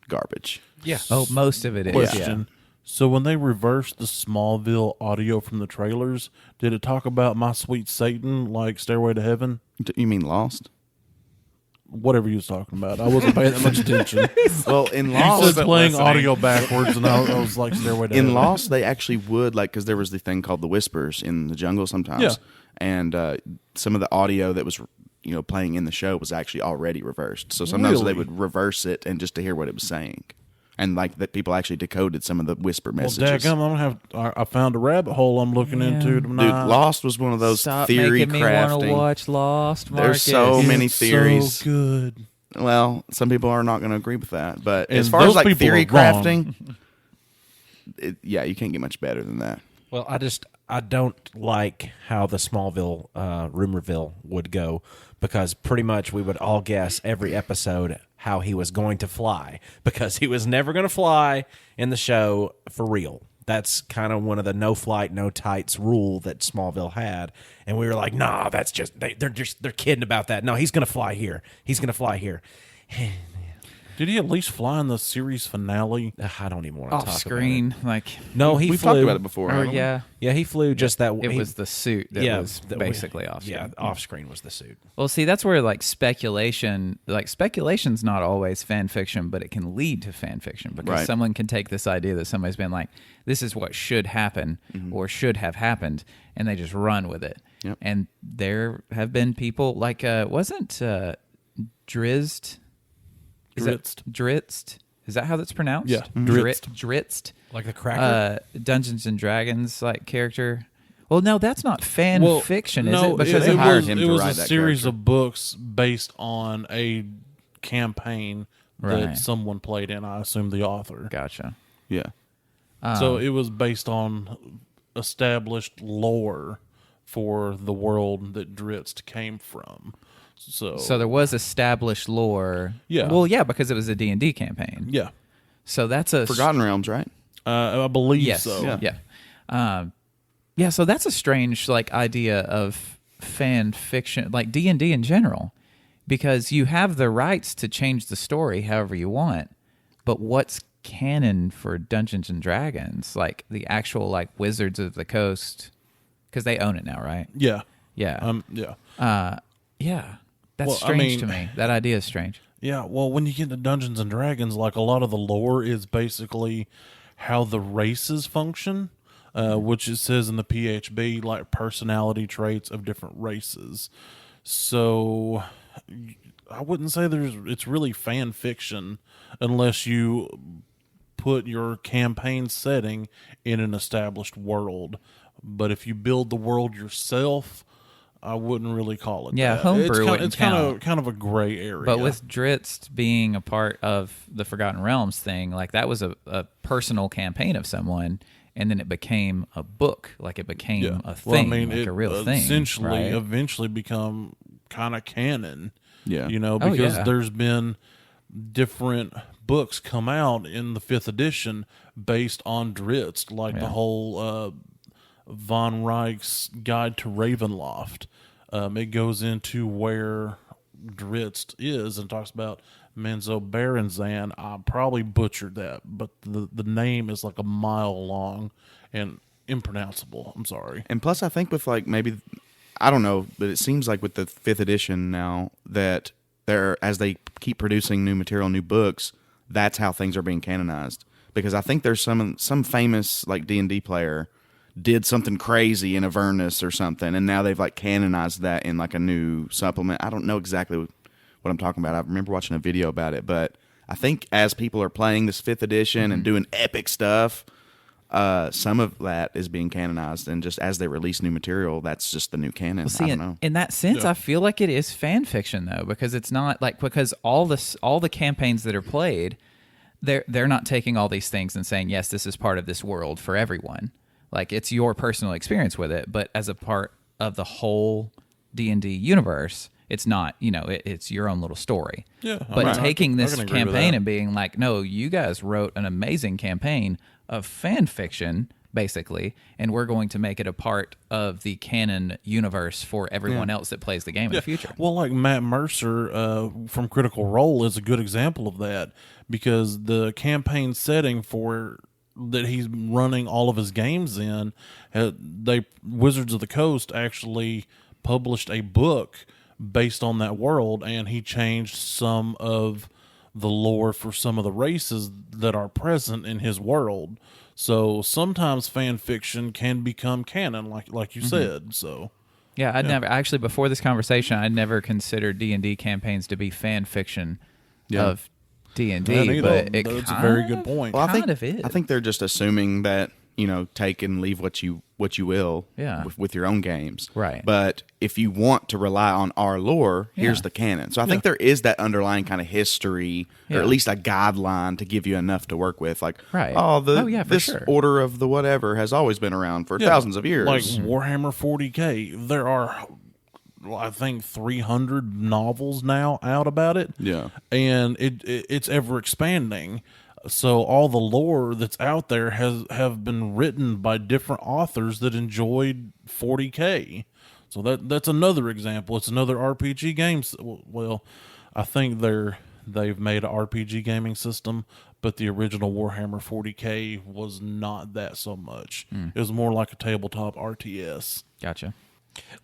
garbage. Yeah. Oh, most of it is. Question. So when they reversed the Smallville audio from the trailers, did it talk about My Sweet Satan, like Stairway to Heaven? You mean Lost? Whatever you was talking about. I wasn't paying that much attention. Well, in You Lost, said playing audio backwards, and I was like Stairway to Heaven. in Lost, they actually would, because there was the thing called the whispers in the jungle sometimes. Yeah. And some of the audio that was, playing in the show was actually already reversed. So sometimes Really? they would reverse it and just to hear what it was saying. And that people actually decoded some of the whisper Well, messages. dadgum, I found a rabbit hole I'm looking into Dude, tonight. Lost was one of those Stop theory making me want to crafting. watch Lost, Marcus. There's so many It's theories. So good. Well, some people are not going to agree with that, but And as far as those like people theory are wrong. crafting, you can't get much better than that. Well, I don't like how the Smallville rumorville would go, because pretty much we would all guess every episode how he was going to fly, because he was never going to fly in the show for real. That's kind of one of the no flight, no tights rule that Smallville had, and we were like, nah, that's just they're kidding about that. No, he's going to fly here. He's going to fly here. Did he at least fly in the series finale? I don't even want to Off talk screen, about it. No, he We've flew. talked about it before. Or haven't we? yeah, Yeah, he flew just that. it was the suit that was that basically off screen. Yeah, off screen was the suit. Well, see, that's where speculation's not always fan fiction, but it can lead to fan fiction because Right. someone can take this idea that somebody's been like, this is what should happen or should have happened, and they just run with it. Yep. And there have been people like, wasn't Drizzed? Dritzt? Is that how that's pronounced? Yeah. Dritzt. Like the cracker. Dungeons and Dragons like character. Well, no, that's not fan fiction, is it? Because they hired was, him it to was write a that series character. of books based on a campaign that Right. someone played in. I assume the author. Gotcha. Yeah. So it was based on established lore for the world that Dritz came from. So So there was established lore. Yeah. Well, yeah, because it was a D&D campaign. yeah, So that's a Forgotten Realms, right? I believe yes. so. Yeah. Yeah. So that's a strange idea of fan fiction, like D&D in general, because you have the rights to change the story however you want, but what's canon for Dungeons and Dragons, like the actual Wizards of the Coast, because they own it now, right? Yeah. Yeah. Yeah. Yeah. That's Well, I strange to mean- me. That idea is strange. Yeah, well, when you get into Dungeons and Dragons, a lot of the lore is basically how the races function, which it says in the PHB, personality traits of different races. So I wouldn't say it's really fan fiction unless you put your campaign setting in an established world. But if you build the world yourself, I wouldn't really call it Yeah, that. homebrew wouldn't It's count. kind of a gray area. But with Dritz being a part of the Forgotten Realms thing, that was a personal campaign of someone, and then it became a book, it became a thing, it a real thing. essentially right? eventually become kind of canon. Yeah. Because yeah. there's been different books come out in the 5th edition based on Dritz, the whole Von Reich's Guide to Ravenloft. It goes into where Dritz is and talks about Menzoberranzan. I probably butchered that, but the name is a mile long and impronounceable. I'm sorry. And plus, I think with maybe, I don't know, but it seems like with the 5th edition now that as they keep producing new material, new books, that's how things are being canonized. Because I think there's some famous D&D player did something crazy in Avernus or something, and now they've canonized that in a new supplement. I don't know exactly what I'm talking about. I remember watching a video about it, but I think as people are playing this 5th edition and doing epic stuff, some of that is being canonized, and just as they release new material, that's just the new canon. See, I don't know. in that sense, I feel like it is fan fiction though, because it's not like because all the campaigns that are played, they're not taking all these things and saying yes, this is part of this world for everyone. Like it's your personal experience with it, but as a part of the whole D&D universe, it's not. It's your own little story. Yeah, But taking this I can agree with campaign that. and being like, no, you guys wrote an amazing campaign of fan fiction, basically, and we're going to make it a part of the canon universe for everyone else that plays the game in the future. Well, like Matt Mercer from Critical Role is a good example of that, because the campaign setting for that he's running all of his games in, Wizards of the Coast actually published a book based on that world, and he changed some of the lore for some of the races that are present in his world. So sometimes fan fiction can become canon, like you said. So Yeah, I'd never actually before this conversation, I'd never considered D&D campaigns to be fan fiction of D&D, but that's a very good point. Well, kind of is. I think they're just assuming that take and leave what you will with your own games. Right. But if you want to rely on our lore, here's the canon. So I think there is that underlying kind of history, or at least a guideline to give you enough to work with. Like, Right. for for this sure. order of the whatever has always been around for thousands of years. Like Warhammer 40K, there are, I think, 300 novels now out about it. Yeah. And it's ever expanding. So all the lore that's out there have been written by different authors that enjoyed 40K. So that's another example. It's another RPG game. Well, I think they've made an RPG gaming system, but the original Warhammer 40K was not that so much. It was more like a tabletop RTS. Gotcha.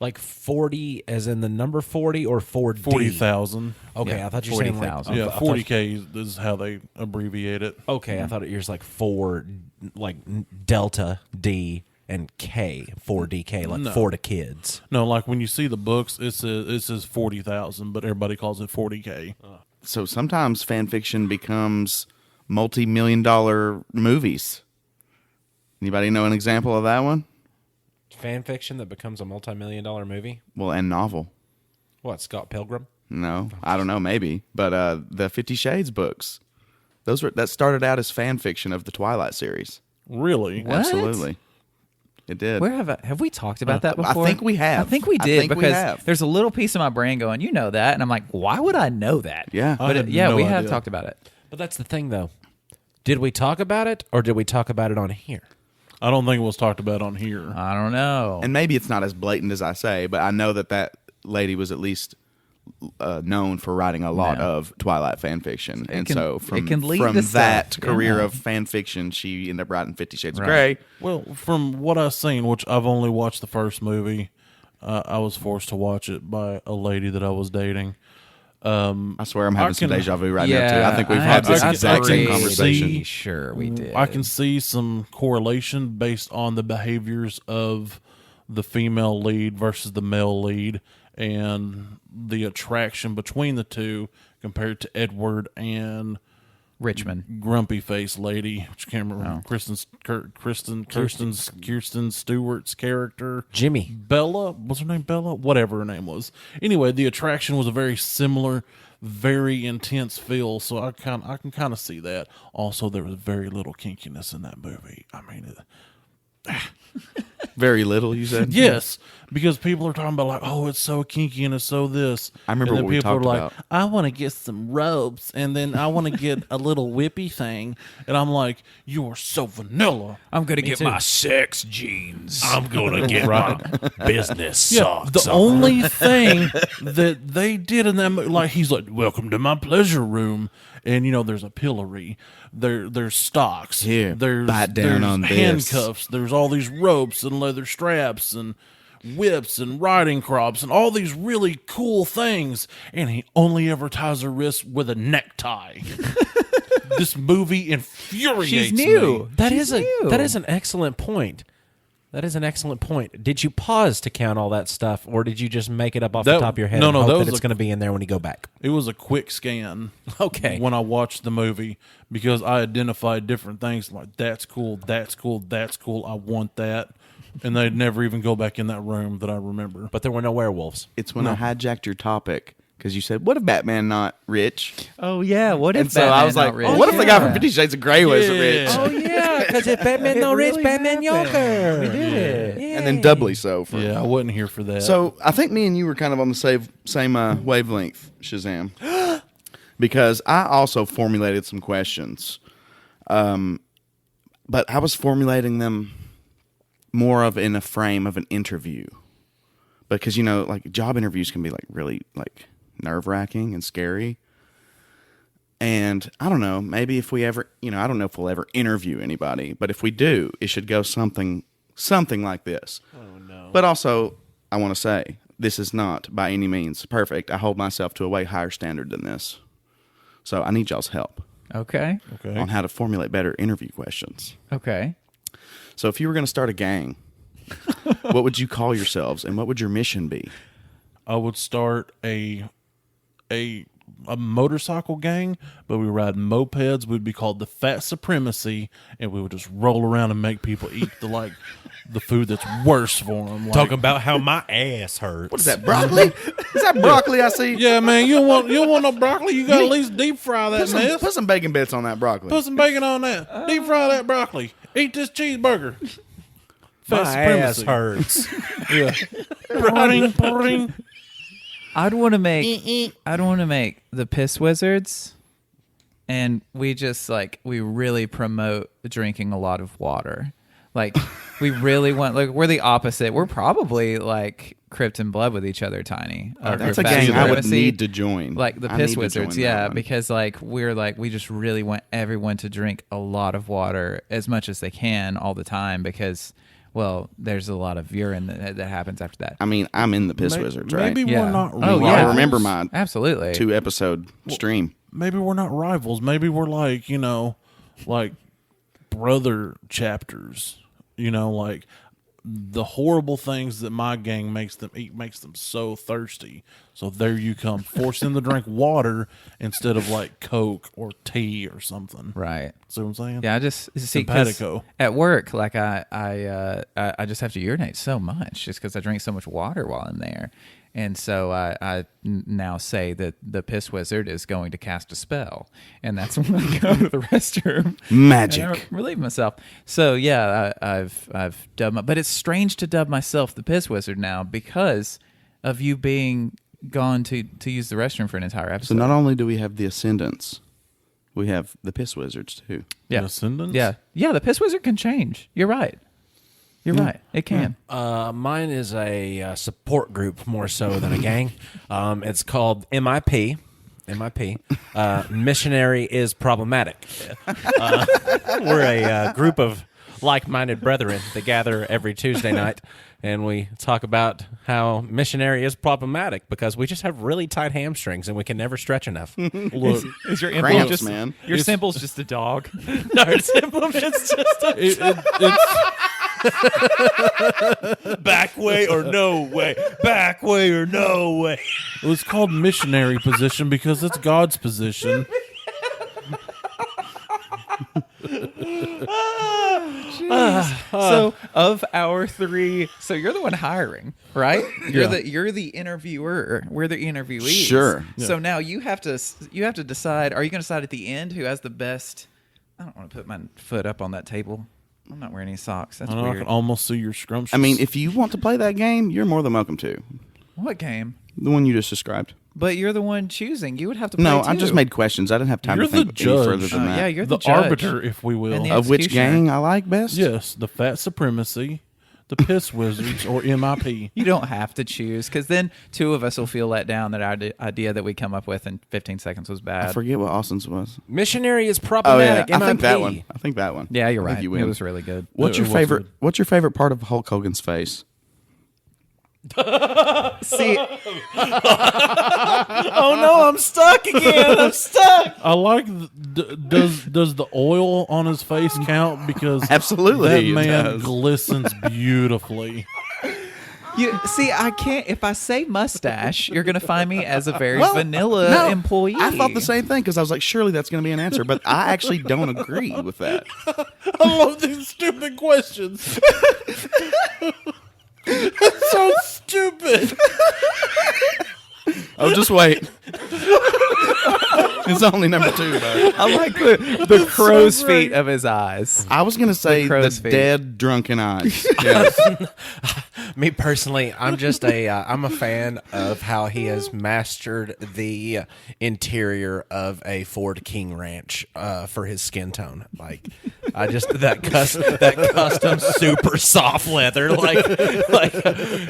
Like 40, as in the number 40, or 4D? 40,000. Okay, Yeah, I thought you were saying 40,000. Yeah, I thought- 40K is how they abbreviate it. Okay, I thought it was like 4, like Delta D and K, 4DK, like 4 to kids. No, like when you see the books, it says 40,000, but everybody calls it 40K. So sometimes fan fiction becomes multi-million-dollar movies. Anybody know an example of that one? Fan fiction that becomes a multi-million-dollar movie? Well, and novel. What, Scott Pilgrim? No, I don't know, maybe. But the 50 Shades books, that started out as fan fiction of the Twilight series. Really? What? Absolutely. It did. Where have we talked about that I before? think we have. I think we I did, think we because have. there's a little piece of my brain going, you know that, and I'm like, why would I know that? Yeah. I But had yeah, no we have idea. talked about it. But that's the thing, though. Did we talk about it, or did we talk about it on here? I don't think it was talked about on here. I don't know. And maybe it's not as blatant as I say, but I know that lady was at least known for writing a lot of Twilight fan fiction. And can- so it can lead from to that stuff. career Yeah. of fan fiction, she ended up writing 50 Shades of Right. Grey. Well, from what I've seen, which I've only watched the first movie, I was forced to watch it by a lady that I was dating. I swear I'm having some can- deja vu right now, yeah, too. I think we've I had this I'm exact same pretty conversation. Sure, we did. I can see some correlation based on the behaviors of the female lead versus the male lead, and the attraction between the two compared to Edward and Richmond. grumpy face lady, which I can't remember Kirsten Stewart's character. Jimmy. Bella, was her name Bella? Whatever her name was. Anyway, the attraction was a very similar, very intense feel, so I can kind of see that. Also, there was very little kinkiness in that movie. I mean, Very little, you said? yes, because people are talking about like, oh, it's so kinky and it's so this. I remember and then what we people talked are like, about. I want to get some ropes, and then I want to get a little whippy thing, and I'm like, you are so vanilla. I'm going to get too. my sex jeans. I'm gonna get my business Yeah, socks. the only thing that they did in that movie, like he's like, "Welcome to my pleasure room," and there's a pillory, there's stocks, Here, there's bite down on this. handcuffs, there's all these ropes and leather straps and whips and riding crops and all these really cool things, and he only ever ties her wrists with a necktie. This movie infuriates She's new. me. That She's is new. that is an excellent point. That is an excellent point. Did you pause to count all that stuff, or did you just make it up off That- the top of your head no, and no, hope that that was it's a- going to be in there when you go back? It was a quick scan. Okay. When I watched the movie, because I identified different things like that's cool, that's cool, that's cool. I want that, and they'd never even go back in that room that I remember. But there were no werewolves. It's when I hijacked your topic because you said, "What if Batman not rich?" Oh yeah, what if And so Batman I was like, not rich? well, "What if the guy from 50 Shades of Grey was rich?" Oh, yeah, because if Batman no rich, really Batman happened. Yoker. We did it. And then doubly so. For Yeah, I wasn't here for that. So I think me and you were kind of on the same wavelength, Shazam, because I also formulated some questions, but I was formulating them more of in a frame of an interview, because like job interviews can be like really like nerve-wracking and scary. And I don't know, maybe if we ever, I don't know if we'll ever interview anybody, but if we do, it should go something like this. Oh no. But also, I want to say, this is not by any means perfect. I hold myself to a way higher standard than this. So I need y'all's help Okay. on how to formulate better interview questions. Okay. So if you were going to start a gang, what would you call yourselves and what would your mission be? I would start a motorcycle gang, but we ride mopeds. We'd be called the Fat Supremacy, and we would just roll around and make people eat the food that's worse for them. Like, Talking about how my ass hurts. What is that, broccoli? Is that broccoli I see? yeah, man, you don't want no broccoli. You got to at least deep fry that mess. Put some bacon bits on that broccoli. Put some bacon on that. Deep fry that broccoli. Eat this cheeseburger. Fat My ass Supremacy. hurts. Yeah. Bring, bring. I'd want to make the Piss Wizards, and we just we really promote drinking a lot of water. Like we really want we're the opposite. We're probably like Crypt and Blood with each other, Tiny. That's For a Fat gang I would Supremacy. need to join. Like the I Piss need to Wizards, join that yeah, one. because we just really want everyone to drink a lot of water as much as they can all the time because, well, there's a lot of urine that happens after that. I mean, I'm in the Piss Wizards, right? Maybe Yeah. we're not Oh, rivals. yeah. I remember my Absolutely. 2-episode stream. Maybe we're not rivals. Maybe we're like brother chapters. Like the horrible things that my gang makes them eat makes them so thirsty. So there you come, force them to drink water instead of like Coke or tea or something. Right. See what I'm saying? Yeah, I just see 'cause Simpatico. at work, like I just have to urinate so much just because I drink so much water while I'm there, and so I now say that the Piss Wizard is going to cast a spell, and that's when I go to the restroom. Magic. And I relieve myself. So yeah, I've dubbed but it's strange to dub myself the Piss Wizard now because of you being gone to use the restroom for an entire So episode. not only do we have the Ascendants, we have the Piss Wizards too. yeah. The Ascendants? Yeah, the Piss Wizard can change. You're right. You're right. It can. Mine is a support group more so than a gang. It's called MIP. MIP. Missionary is problematic. We're a group of like-minded brethren that gather every Tuesday night, and we talk about how missionary is problematic because we just have really tight hamstrings and we can never stretch enough. Look, Is your Cramps, implement just man. your simple's just a dog? No, it's implements just it's Back way or no way. Back way or no way. it was called missionary position because it's God's position. So of our three, so you're the one hiring, right? You're the interviewer. We're the interviewees. Sure. So now you have to decide. Are you going to decide at the end who has the best? I don't want to put my foot up on that table. I'm not wearing any socks. That's I know I weird. can almost see your scrumptious. I mean, if you want to play that game, you're more than welcome to. What game? The one you just described. But you're the one choosing. You would have to play No, too. I just made questions. I didn't have time You're to think the any judge. further than that. Yeah, you're the the judge. arbiter, if we will. And the Of which executioner. gang I like best? Yes, the Fat Supremacy, the Piss Wizards, or MIP. You don't have to choose because then two of us will feel let down that our idea that we come up with in 15 seconds was I bad. forget what Austin's was. Missionary is Oh yeah, problematic. I think that MIP. one. I think that one. Yeah, you're I think right. You win. It was really good. What's It your was favorite? good. What's your favorite part of Hulk Hogan's face? See, Oh no, I'm stuck again. I'm stuck. I like. Does the oil on his face count? Because Absolutely, that it man does. glistens beautifully. I can't. If I say mustache, you're gonna find me as a very vanilla employee. I thought the same thing because I was like, surely that's going to be an answer, but I actually don't agree with that. I love these stupid questions. It's so stupid. Oh, just wait. It's only number 2, though. I like the crow's feet of his eyes. I was going to say the crow's feet. dead, drunken eyes. Yes. Me personally, I'm just I'm a fan of how he has mastered the interior of a Ford King Ranch for his skin tone. Like, I just that custom super soft leather. Like,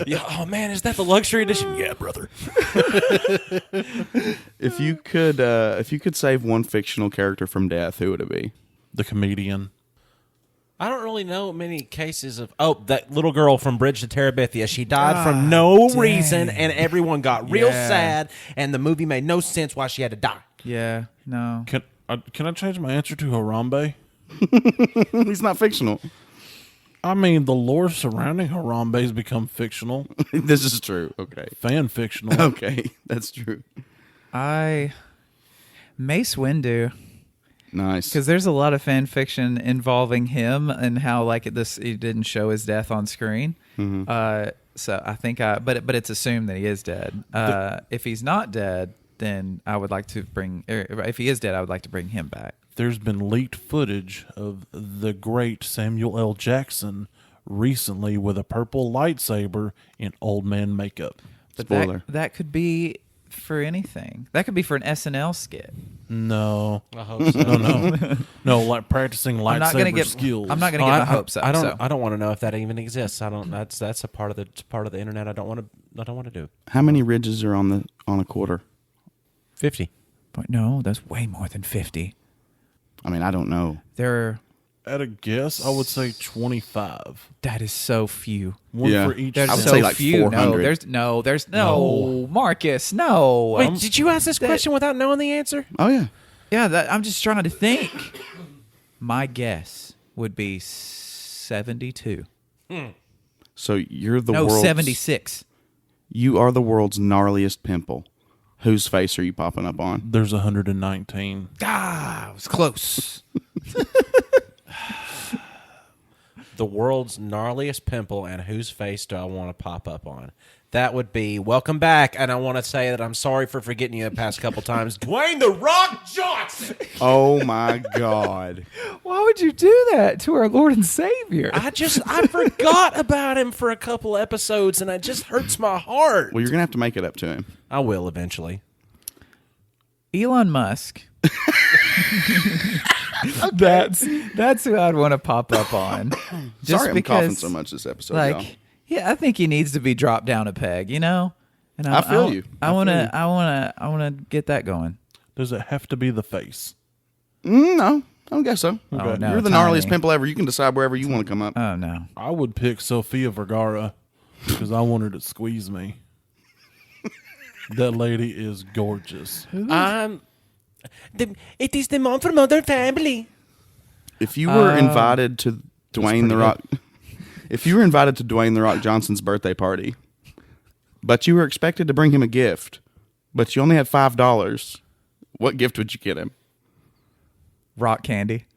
yeah, oh man, is that the luxury edition? Yeah, brother. If you could save one fictional character from death, who would it be? The comedian. I don't really know many cases of that little girl from Bridge to Terabithia. She died from no reason, and everyone got real sad, and the movie made no sense why she had to die. Yeah, no. Can I change my answer to Harambe? He's not fictional. I mean, the lore surrounding Harambe has become fictional, This is true. Okay. fan fictional. Okay, that's true. Mace Windu. Nice. Because there's a lot of fan fiction involving him and how like he didn't show his death on screen. So I think but it's assumed that he is dead. If he's not dead, then I would like to if he is dead, I would like to bring him back. There's been leaked footage of the great Samuel L. Jackson recently with a purple lightsaber in old man makeup. But Spoiler. that could be for anything. That could be for an SNL skit. No, I hope so. no, like practicing I'm not gonna lightsaber skills. I'm not gonna get my hopes up. I don't. so. I don't want to know if that even exists. I don't. That's a part of the internet. I don't want to do. How many ridges are on a quarter? 50. But no, that's way more than 50. I mean, I don't know. At a guess, I would say 25. That is so few. One Yeah. for each. There's I would so say like few. 400. No, Marcus, no. Wait, did you ask this question without knowing the answer? Oh yeah. Yeah, I'm just trying to think. My guess would be 72. So you're the No, world's 76. You are the world's gnarliest pimple. Whose face are you popping up on? There's 119. Ah, it was close. The world's gnarliest pimple, and whose face do I want to pop up on? That would be welcome back, and I want to say that I'm sorry for forgetting you the past couple times. Dwayne the Rock Johnson. Oh my God. Why would you do that to our Lord and Savior? I forgot about him for a couple episodes, and it just hurts my heart. Well, you're gonna have to make it up to him. I will eventually. Elon Musk. That's who I'd want to pop up on. Just Sorry, I'm because, coughing so much this episode. y'all. yeah, I think he needs to be dropped down a peg, you know. And I feel you. I want to get that going. Does it have to be the face? No, I don't guess so. Oh, no, You're the tiny. gnarliest pimple ever. You can decide wherever you want to come up. Oh no. I would pick Sofia Vergara because I want her to squeeze me. That lady is gorgeous. It is the mom from Modern Family. If you were invited to Dwayne the Rock, if you were invited to Dwayne the Rock Johnson's birthday party, but you were expected to bring him a gift, but you only had $5, what gift would you get him? Rock candy.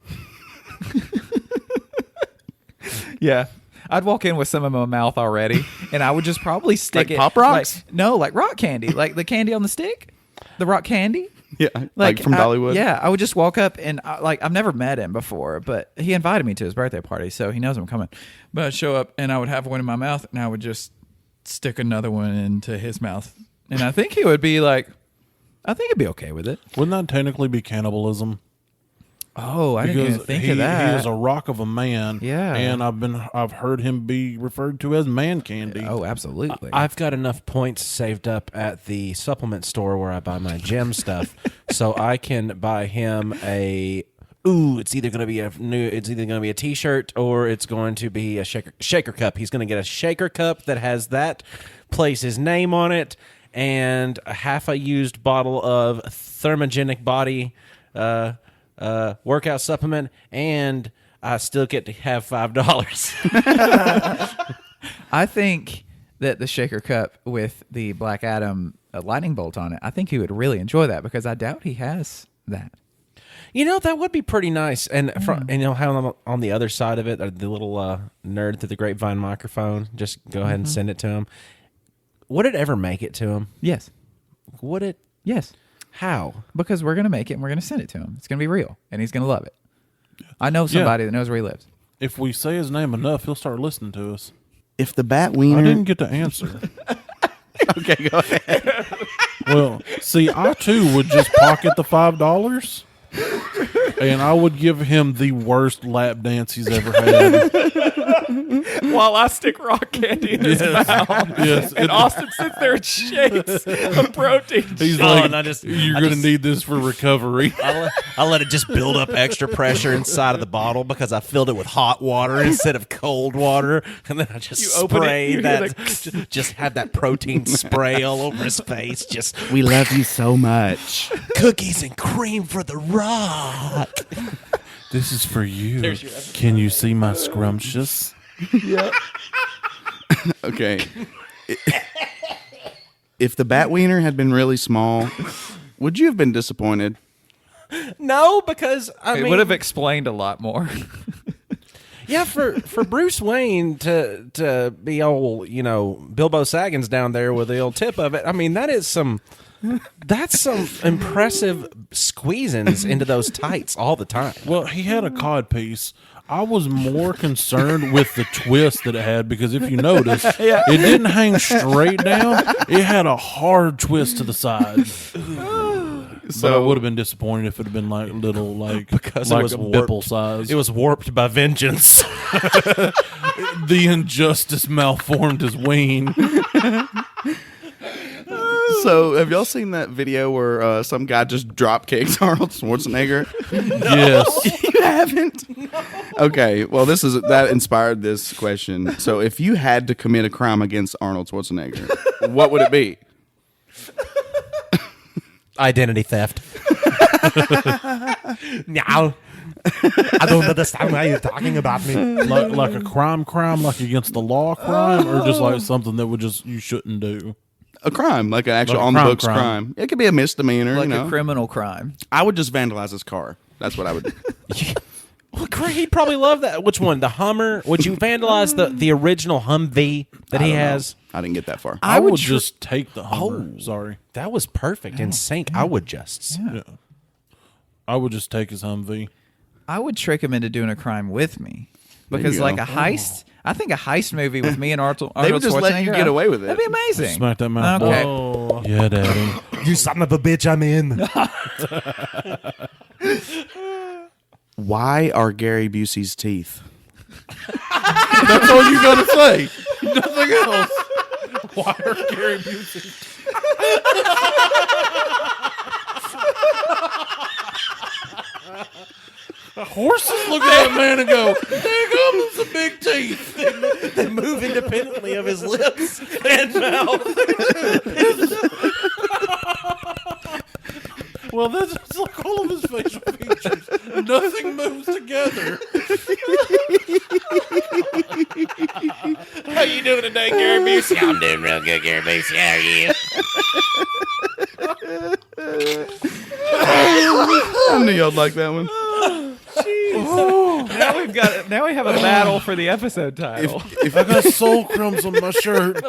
Yeah. I'd walk in with some in my mouth already, and I would just probably stick Like it. Pop Rocks? Like rock candy, like the candy on the stick, the rock candy. Yeah, like from Dollywood. Yeah, I would just walk up and I've never met him before, but he invited me to his birthday party, so he knows I'm coming. But I'd show up and I would have one in my mouth, and I would just stick another one into his mouth, and I think he would be like, I think he'd be okay with it. Wouldn't that technically be cannibalism? Oh, I didn't even think of that. He is a rock of a man. Yeah. And I've heard him be referred to as man candy. Oh, absolutely. I've got enough points saved up at the supplement store where I buy my gem stuff, so I can buy him it's either going to be a T-shirt or it's going to be a shaker cup. He's going to get a shaker cup that has that place his name on it, and a half a used bottle of thermogenic body workout supplement, and I still get to have $5. I think that the shaker cup with the Black Adam lightning bolt on it, I think he would really enjoy that because I doubt he has that. You know, that would be pretty nice. And, and you know how on the other side of it, the little nerd through the grapevine microphone, just go ahead and send it to him. Would it ever make it to him? Yes. Would it? Yes. How? Because we're going to make it and we're going to send it to him. It's going to be real and he's going to love it. I know somebody that knows where he lives. If we say his name enough, he'll start listening to us. If the bat I wiener, didn't get to answer. okay, go ahead. Well, see, I too would just pocket the $5, and I would give him the worst lap dance he's ever had. While I stick rock candy in his mouth. Yes, And Austin sits there and shakes a protein. he's Oh, like, and I just- "You're I going to just- need this for recovery." I let it just build up extra pressure inside of the bottle because I filled it with hot water instead of cold water, and then I just open it, spray you hear that, just have that protein spray all over his face. Just We love you so much. cookies and cream for the rock. This is for you. Can you see my scrumptious? Okay. If the bat wiener had been really small, would you have been disappointed? No, because I It mean, would have explained a lot more. yeah, for Bruce Wayne to be old, you know, Bilbo Saggins down there with the old tip of it. I mean, that's some impressive squeezins into those tights all the time. Well, he had a cod piece. I was more concerned with the twist that it had because if you notice, it didn't hang straight down. It had a hard twist to the side. But I would have been disappointed if it had been like little, Because it like was a warped. bipple size. It was warped by vengeance. The injustice malformed his ween. So, have y'all seen that video where some guy just drop kicks Arnold Schwarzenegger? Yes. You haven't? Okay, well, that inspired this question. So, if you had to commit a crime against Arnold Schwarzenegger, what would it be? Identity theft. No. I don't understand why you're talking about me. like a crime, like against the law crime, or just like something that you shouldn't do. A crime, like an actual Like a on the crime books crime. crime. It could be a misdemeanor, Like you know. a criminal crime. I would just vandalize his car. That's what I would do. Well, Craig, he'd probably love that. Which one? The Hummer? Would you vandalize the original Humvee that he has? I didn't get that far. I would just take the Hummer. Oh. Sorry. That was perfect. In sync. I would just. Yeah. I would just take his Humvee. I would trick him into doing a crime with me. There Because you like go. a heist, I think a heist movie with me and Arnold They would just let you Schwarzenegger, get away with it. That'd be amazing. Smack that mouth. Okay. Oh. Yeah, Daddy. You son of a bitch, I'm in. Why are Gary Busey's teeth? That's all you gotta say. Nothing else. Why are Gary Busey? Horses look at that man and go, "There comes some big teeth." They move independently of his lips and mouth. Well, that's like all of his facial features. Nothing moves together. How you doing today, Gary Busey? I'm doing real good, Gary Busey. How are you? I knew y'all'd like that one. Now we have a battle for the episode title. I got soul crumbs on my shirt.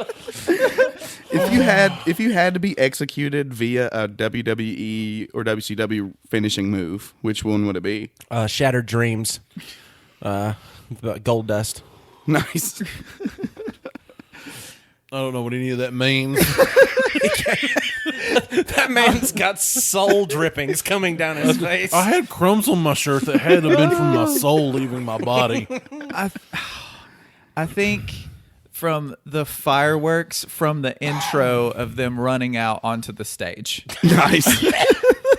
If you had to be executed via a WWE or WCW finishing move, which one would it be? Shattered Dreams. Gold Dust. Nice. I don't know what any of that means. That man's got soul drippings coming down his face. I had crumbs on my shirt that had to have been from my soul leaving my body. I think from the fireworks from the intro of them running out onto the stage. Nice.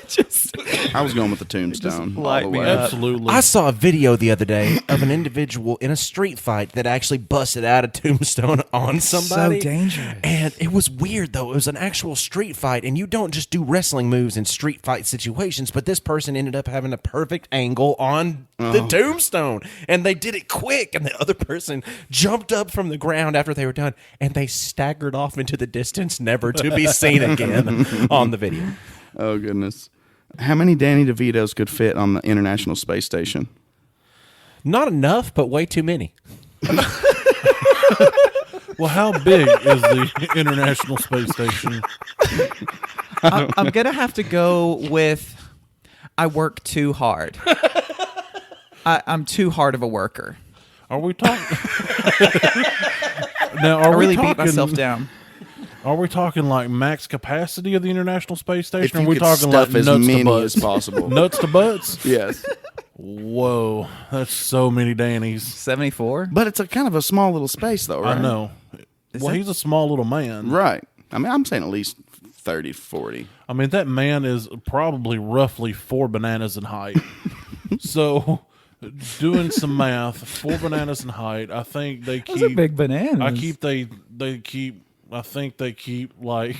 Just I was going with the tombstone. light all the me way. up. Absolutely. I saw a video the other day of an individual in a street fight that actually busted out a tombstone on somebody. So dangerous. And it was weird, though. It was an actual street fight, and you don't just do wrestling moves in street fight situations, but this person ended up having a perfect angle on the tombstone, and they did it quick, and the other person jumped up from the ground after they were done, and they staggered off into the distance, never to be seen again on the video. Oh, goodness. How many Danny DeVitos could fit on the International Space Station? Not enough, but way too many. Well, how big is the International Space Station? I'm going to have to go with I work too hard. I'm too hard of a worker. Are we talking? Now, I are really we talking? beat myself down. Are we talking like max capacity of the International Space Station? If Or are you we could talking stuff like as nuts to many butts? as possible. Nuts to butts? Yes. Whoa, that's so many Dannies. 74? But it's a kind of a small little space, though, right? I know. Well, he's a small little man. Right. I mean, I'm saying at least 30, 40. I mean, that man is probably roughly 4 bananas in height. So, doing some math, 4 bananas in height. I think they keep. Those are big bananas. I think they keep like.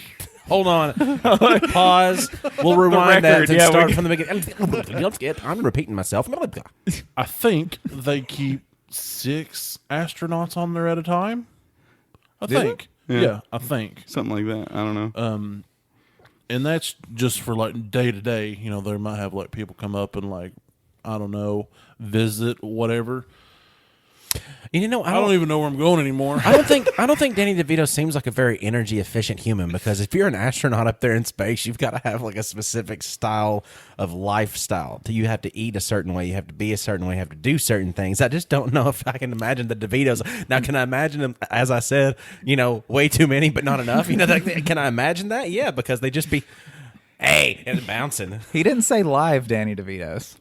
Hold on. Pause. We'll rewind record, that and yeah, start we- from the beginning. I'm repeating myself. I think they keep 6 astronauts on there at a time. I think. Yeah, I think. Something like that. I don't know. And that's just for like day to day. You know, they might have like people come up and like, I don't know, visit, whatever. You know, I don't even know where I'm going anymore. I don't think Danny DeVito seems like a very energy efficient human, because if you're an astronaut up there in space, you've got to have like a specific style of lifestyle. You have to eat a certain way, you have to be a certain way, you have to do certain things. I just don't know if I can imagine the DeVitos. Now, can I imagine them, as I said, you know, way too many but not enough? You know, can I imagine that? Yeah, because they just be, hey, and bouncing. He didn't say live Danny DeVito's.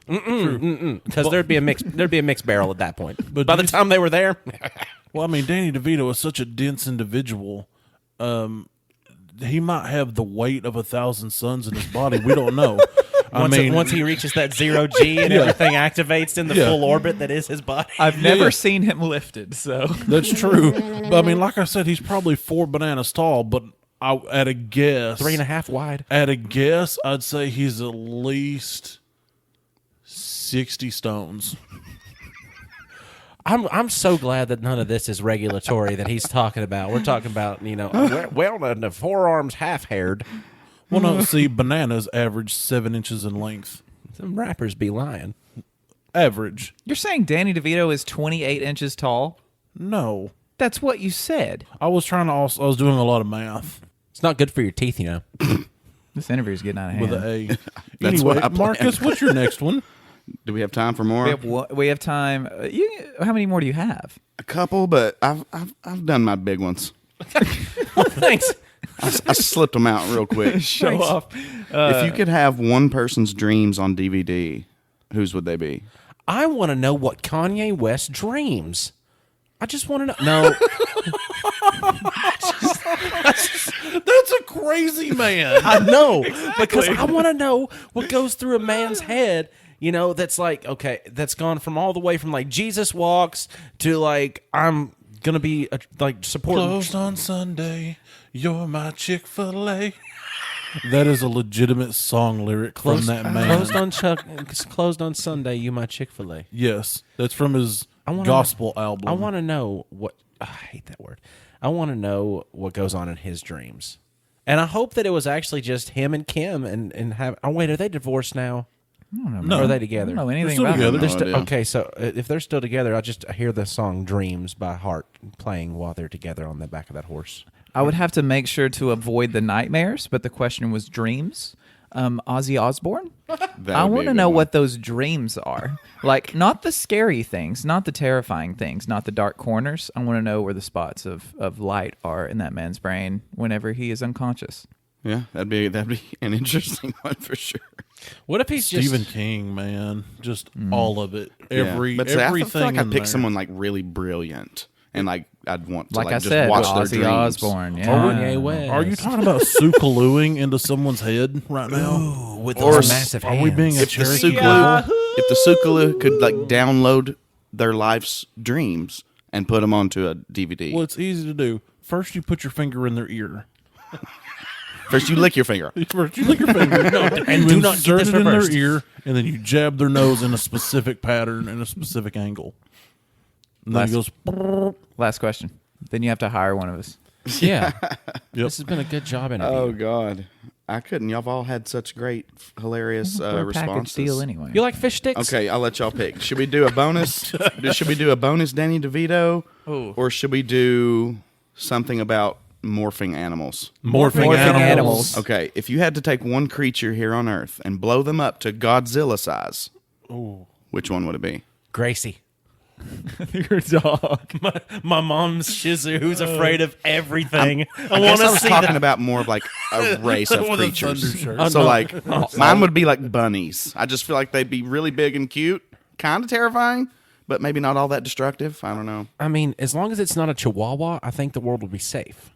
Because there'd be a mixed barrel at that point. But By the time they were there, Well, I mean, Danny DeVito is such a dense individual. He might have the weight of 1,000 suns in his body. We don't know. once he reaches that 0G and everything activates in the full orbit that is his body. I've never seen him lifted, so. That's true. But I mean, like I said, he's probably 4 bananas tall, but at a guess, 3.5 wide. At a guess, I'd say he's at least 60 stones. I'm so glad that none of this is regulatory that he's talking about. We're talking about, you know, the forearm's half-haired. Well, no, see, bananas average 7 inches in length. Some rappers be lying. Average. You're saying Danny DeVito is 28 inches tall? No. That's what you said. I was doing a lot of math It's not good for your teeth, you know. This interview's getting out of hand. with an A. That's Anyway, what I planned. Marcus, what's your next one? Do we have time for more? We have time. How many more do you have? A couple, but I've done my big ones. Thanks. I slipped them out real quick. Show off. If you could have one person's dreams on DVD, whose would they be? I want to know what Kanye West dreams. I just want to know. No. That's a crazy man. I know, because I want to know what goes through a man's head, you know, that's like, okay, that's gone from all the way from like Jesus walks to like, I'm going to be like supporting. Closed on Sunday, you're my Chick-fil-A. That is a legitimate song lyric from that man. Closed on Sunday, you my Chick-fil-A. Yes, that's from his gospel album. I want to know what, I hate that word. I want to know what goes on in his dreams. And I hope that it was actually just him and Kim and have, oh wait, are they divorced now? No. Or are they together? I don't know anything They're about still him. together. They're No idea. okay, so if they're still together, I'll just hear the song Dreams by Heart playing while they're together on the back of that horse. I would have to make sure to avoid the nightmares, but the question was dreams. Ozzy Osbourne? That I would be want a to good know one. what those dreams are. Like, not the scary things, not the terrifying things, not the dark corners. I want to know where the spots of light are in that man's brain whenever he is unconscious. Yeah, that'd be an interesting one for sure. What if he's Stephen just King, man, just all of it, Yeah. But see, everything. I feel like I'd in pick there. someone like really brilliant, and like I'd want to Like I just said, watch their Ozzy dreams. Osbourne. Yeah. Kanye West? Are you talking about Sukalooing into someone's head right now? with Or those massive are hands. we being a if the Cherokee Sukala, if the Sukala could like download their life's dreams and put them onto a DVD. Well, it's easy to do. First, you put your finger in their ear. First, you lick your finger. First, you lick your finger. and you do not get insert this it in reversed. their ear, and then you jab their nose in a specific pattern and a specific angle. And then it goes. Last question. Then you have to hire one of us. Yeah. Yep. This has been a good job interview. Oh God, I couldn't. Y'all have all had such great, hilarious We're a package responses. deal anyway. You like fish sticks? Okay, I'll let y'all pick. Should we do a bonus? Should we do a bonus Danny DeVito, or should we do something about morphing animals? Morphing animals. Okay, if you had to take one creature here on Earth and blow them up to Godzilla size, which one would it be? Gracie. Your dog. My mom's Shih Tzu, who's afraid of everything. I I want guess I to was see talking that. about more of like a race of With a creatures. thunder shirt. So like, mine would be like bunnies. I just feel like they'd be really big and cute, kind of terrifying, but maybe not all that destructive. I don't know. I mean, as long as it's not a chihuahua, I think the world will be safe.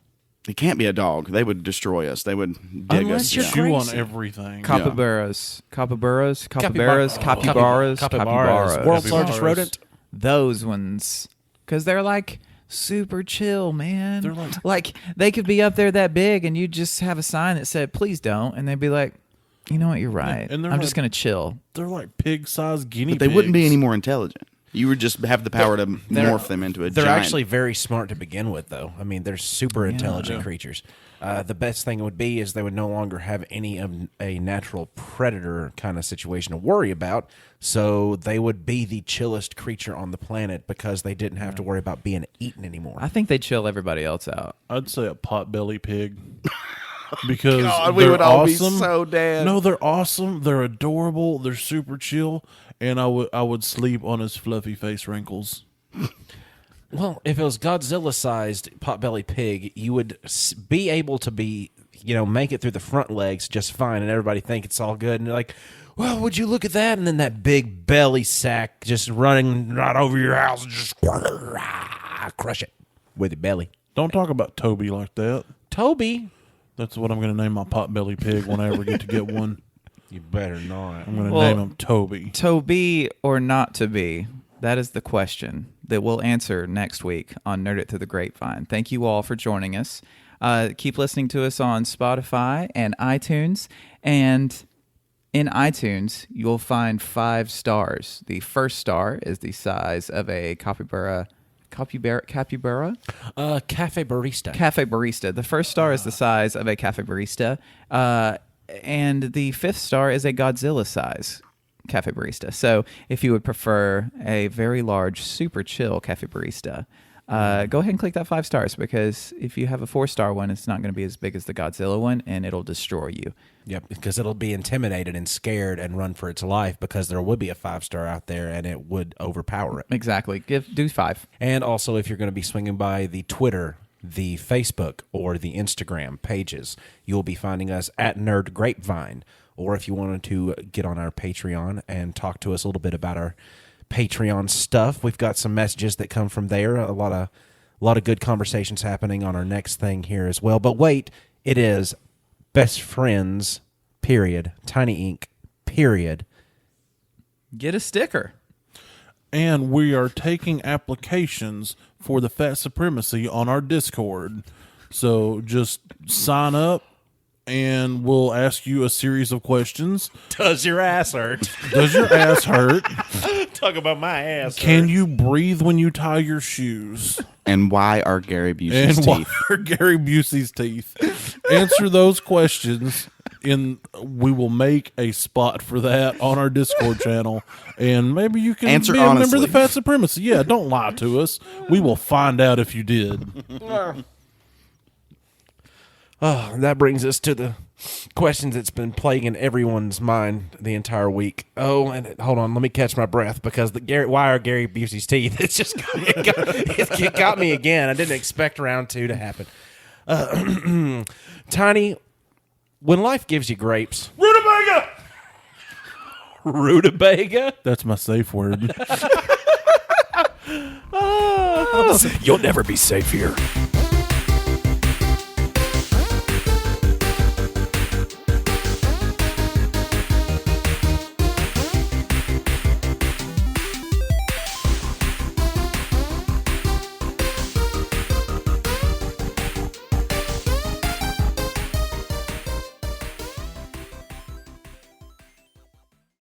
It can't be a dog. They would destroy us. They would dig Unless us. you're Yeah. Chew on Crazy. everything. Capybaras. Capybaras. Capybaras. Capybaras. World's Capybaras. largest rodent. Those ones. Because they're like super chill, man. They're like they could be up there that big and you just have a sign that said, please don't. And they'd be like, you know what, you're right. and I'm they're just like- going to chill. They're like pig-sized guinea But they wouldn't be pigs. any more intelligent. You would just have the power to morph them into a They're giant. actually very smart to begin with, though. I mean, they're super intelligent creatures. The best thing would be is they would no longer have any of a natural predator kind of situation to worry about. So they would be the chillest creature on the planet because they didn't have to worry about being eaten anymore. I think they'd chill everybody else out. I'd say a potbelly pig. Because God, we they're would all be awesome. so dead. No, they're awesome. They're adorable. They're super chill. And I would sleep on his fluffy face wrinkles. Well, if it was Godzilla-sized potbelly pig, you would be able to make it through the front legs just fine, and everybody think it's all good. And they're like, well, would you look at that? And then that big belly sack just running right over your house and just crush it with your belly. Don't talk about Toby like that. Toby, That's what I'm going to name my potbelly pig when I ever get to get one. you better not. I'm going to Well, name him Toby. To be or not to be? That is the question that we'll answer next week on Nerd It Through the Grapevine. Thank you all for joining us. Keep listening to us on Spotify and iTunes. And in iTunes, you'll find 5 stars. The first star is the size of a capybara. Cafe barista. Cafe barista. The first star is the size of a cafe barista. And the 5th star is a Godzilla size cafe barista. So if you would prefer a very large, super chill cafe barista, go ahead and click that 5 stars, because if you have a 4-star one, it's not going to be as big as the Godzilla one, and it'll destroy you. Yep, because it'll be intimidated and scared and run for its life because there would be a 5-star out there and it would overpower it. Exactly. Do 5. And also, if you're going to be swinging by the Twitter, the Facebook, or the Instagram pages, you'll be finding us at Nerd Grapevine. Or if you wanted to get on our Patreon and talk to us a little bit about our Patreon stuff, we've got some messages that come from there. A lot of good conversations happening on our next thing here as well. But wait, it is Best Friends, period, Tiny Ink, period. Get a sticker. And we are taking applications for the Fat Supremacy on our Discord. So just sign up and we'll ask you a series of questions. Does your ass hurt? Does your ass hurt? Talk about my ass. Can you breathe when you tie your shoes? And why are Gary Busey's And what teeth? are Gary Busey's teeth? Answer those questions, and we will make a spot for that on our Discord channel. And maybe you can Answer be a member of honestly. the Fat Supremacy. Yeah, don't lie to us. We will find out if you did. Oh, that brings us to the questions that's been plaguing everyone's mind the entire week. Oh, and hold on, let me catch my breath because why are Gary Busey's teeth? It's just it got me again. I didn't expect round 2 to happen. Tiny, when life gives you grapes, rutabaga. That's my safe word. You'll never be safe here.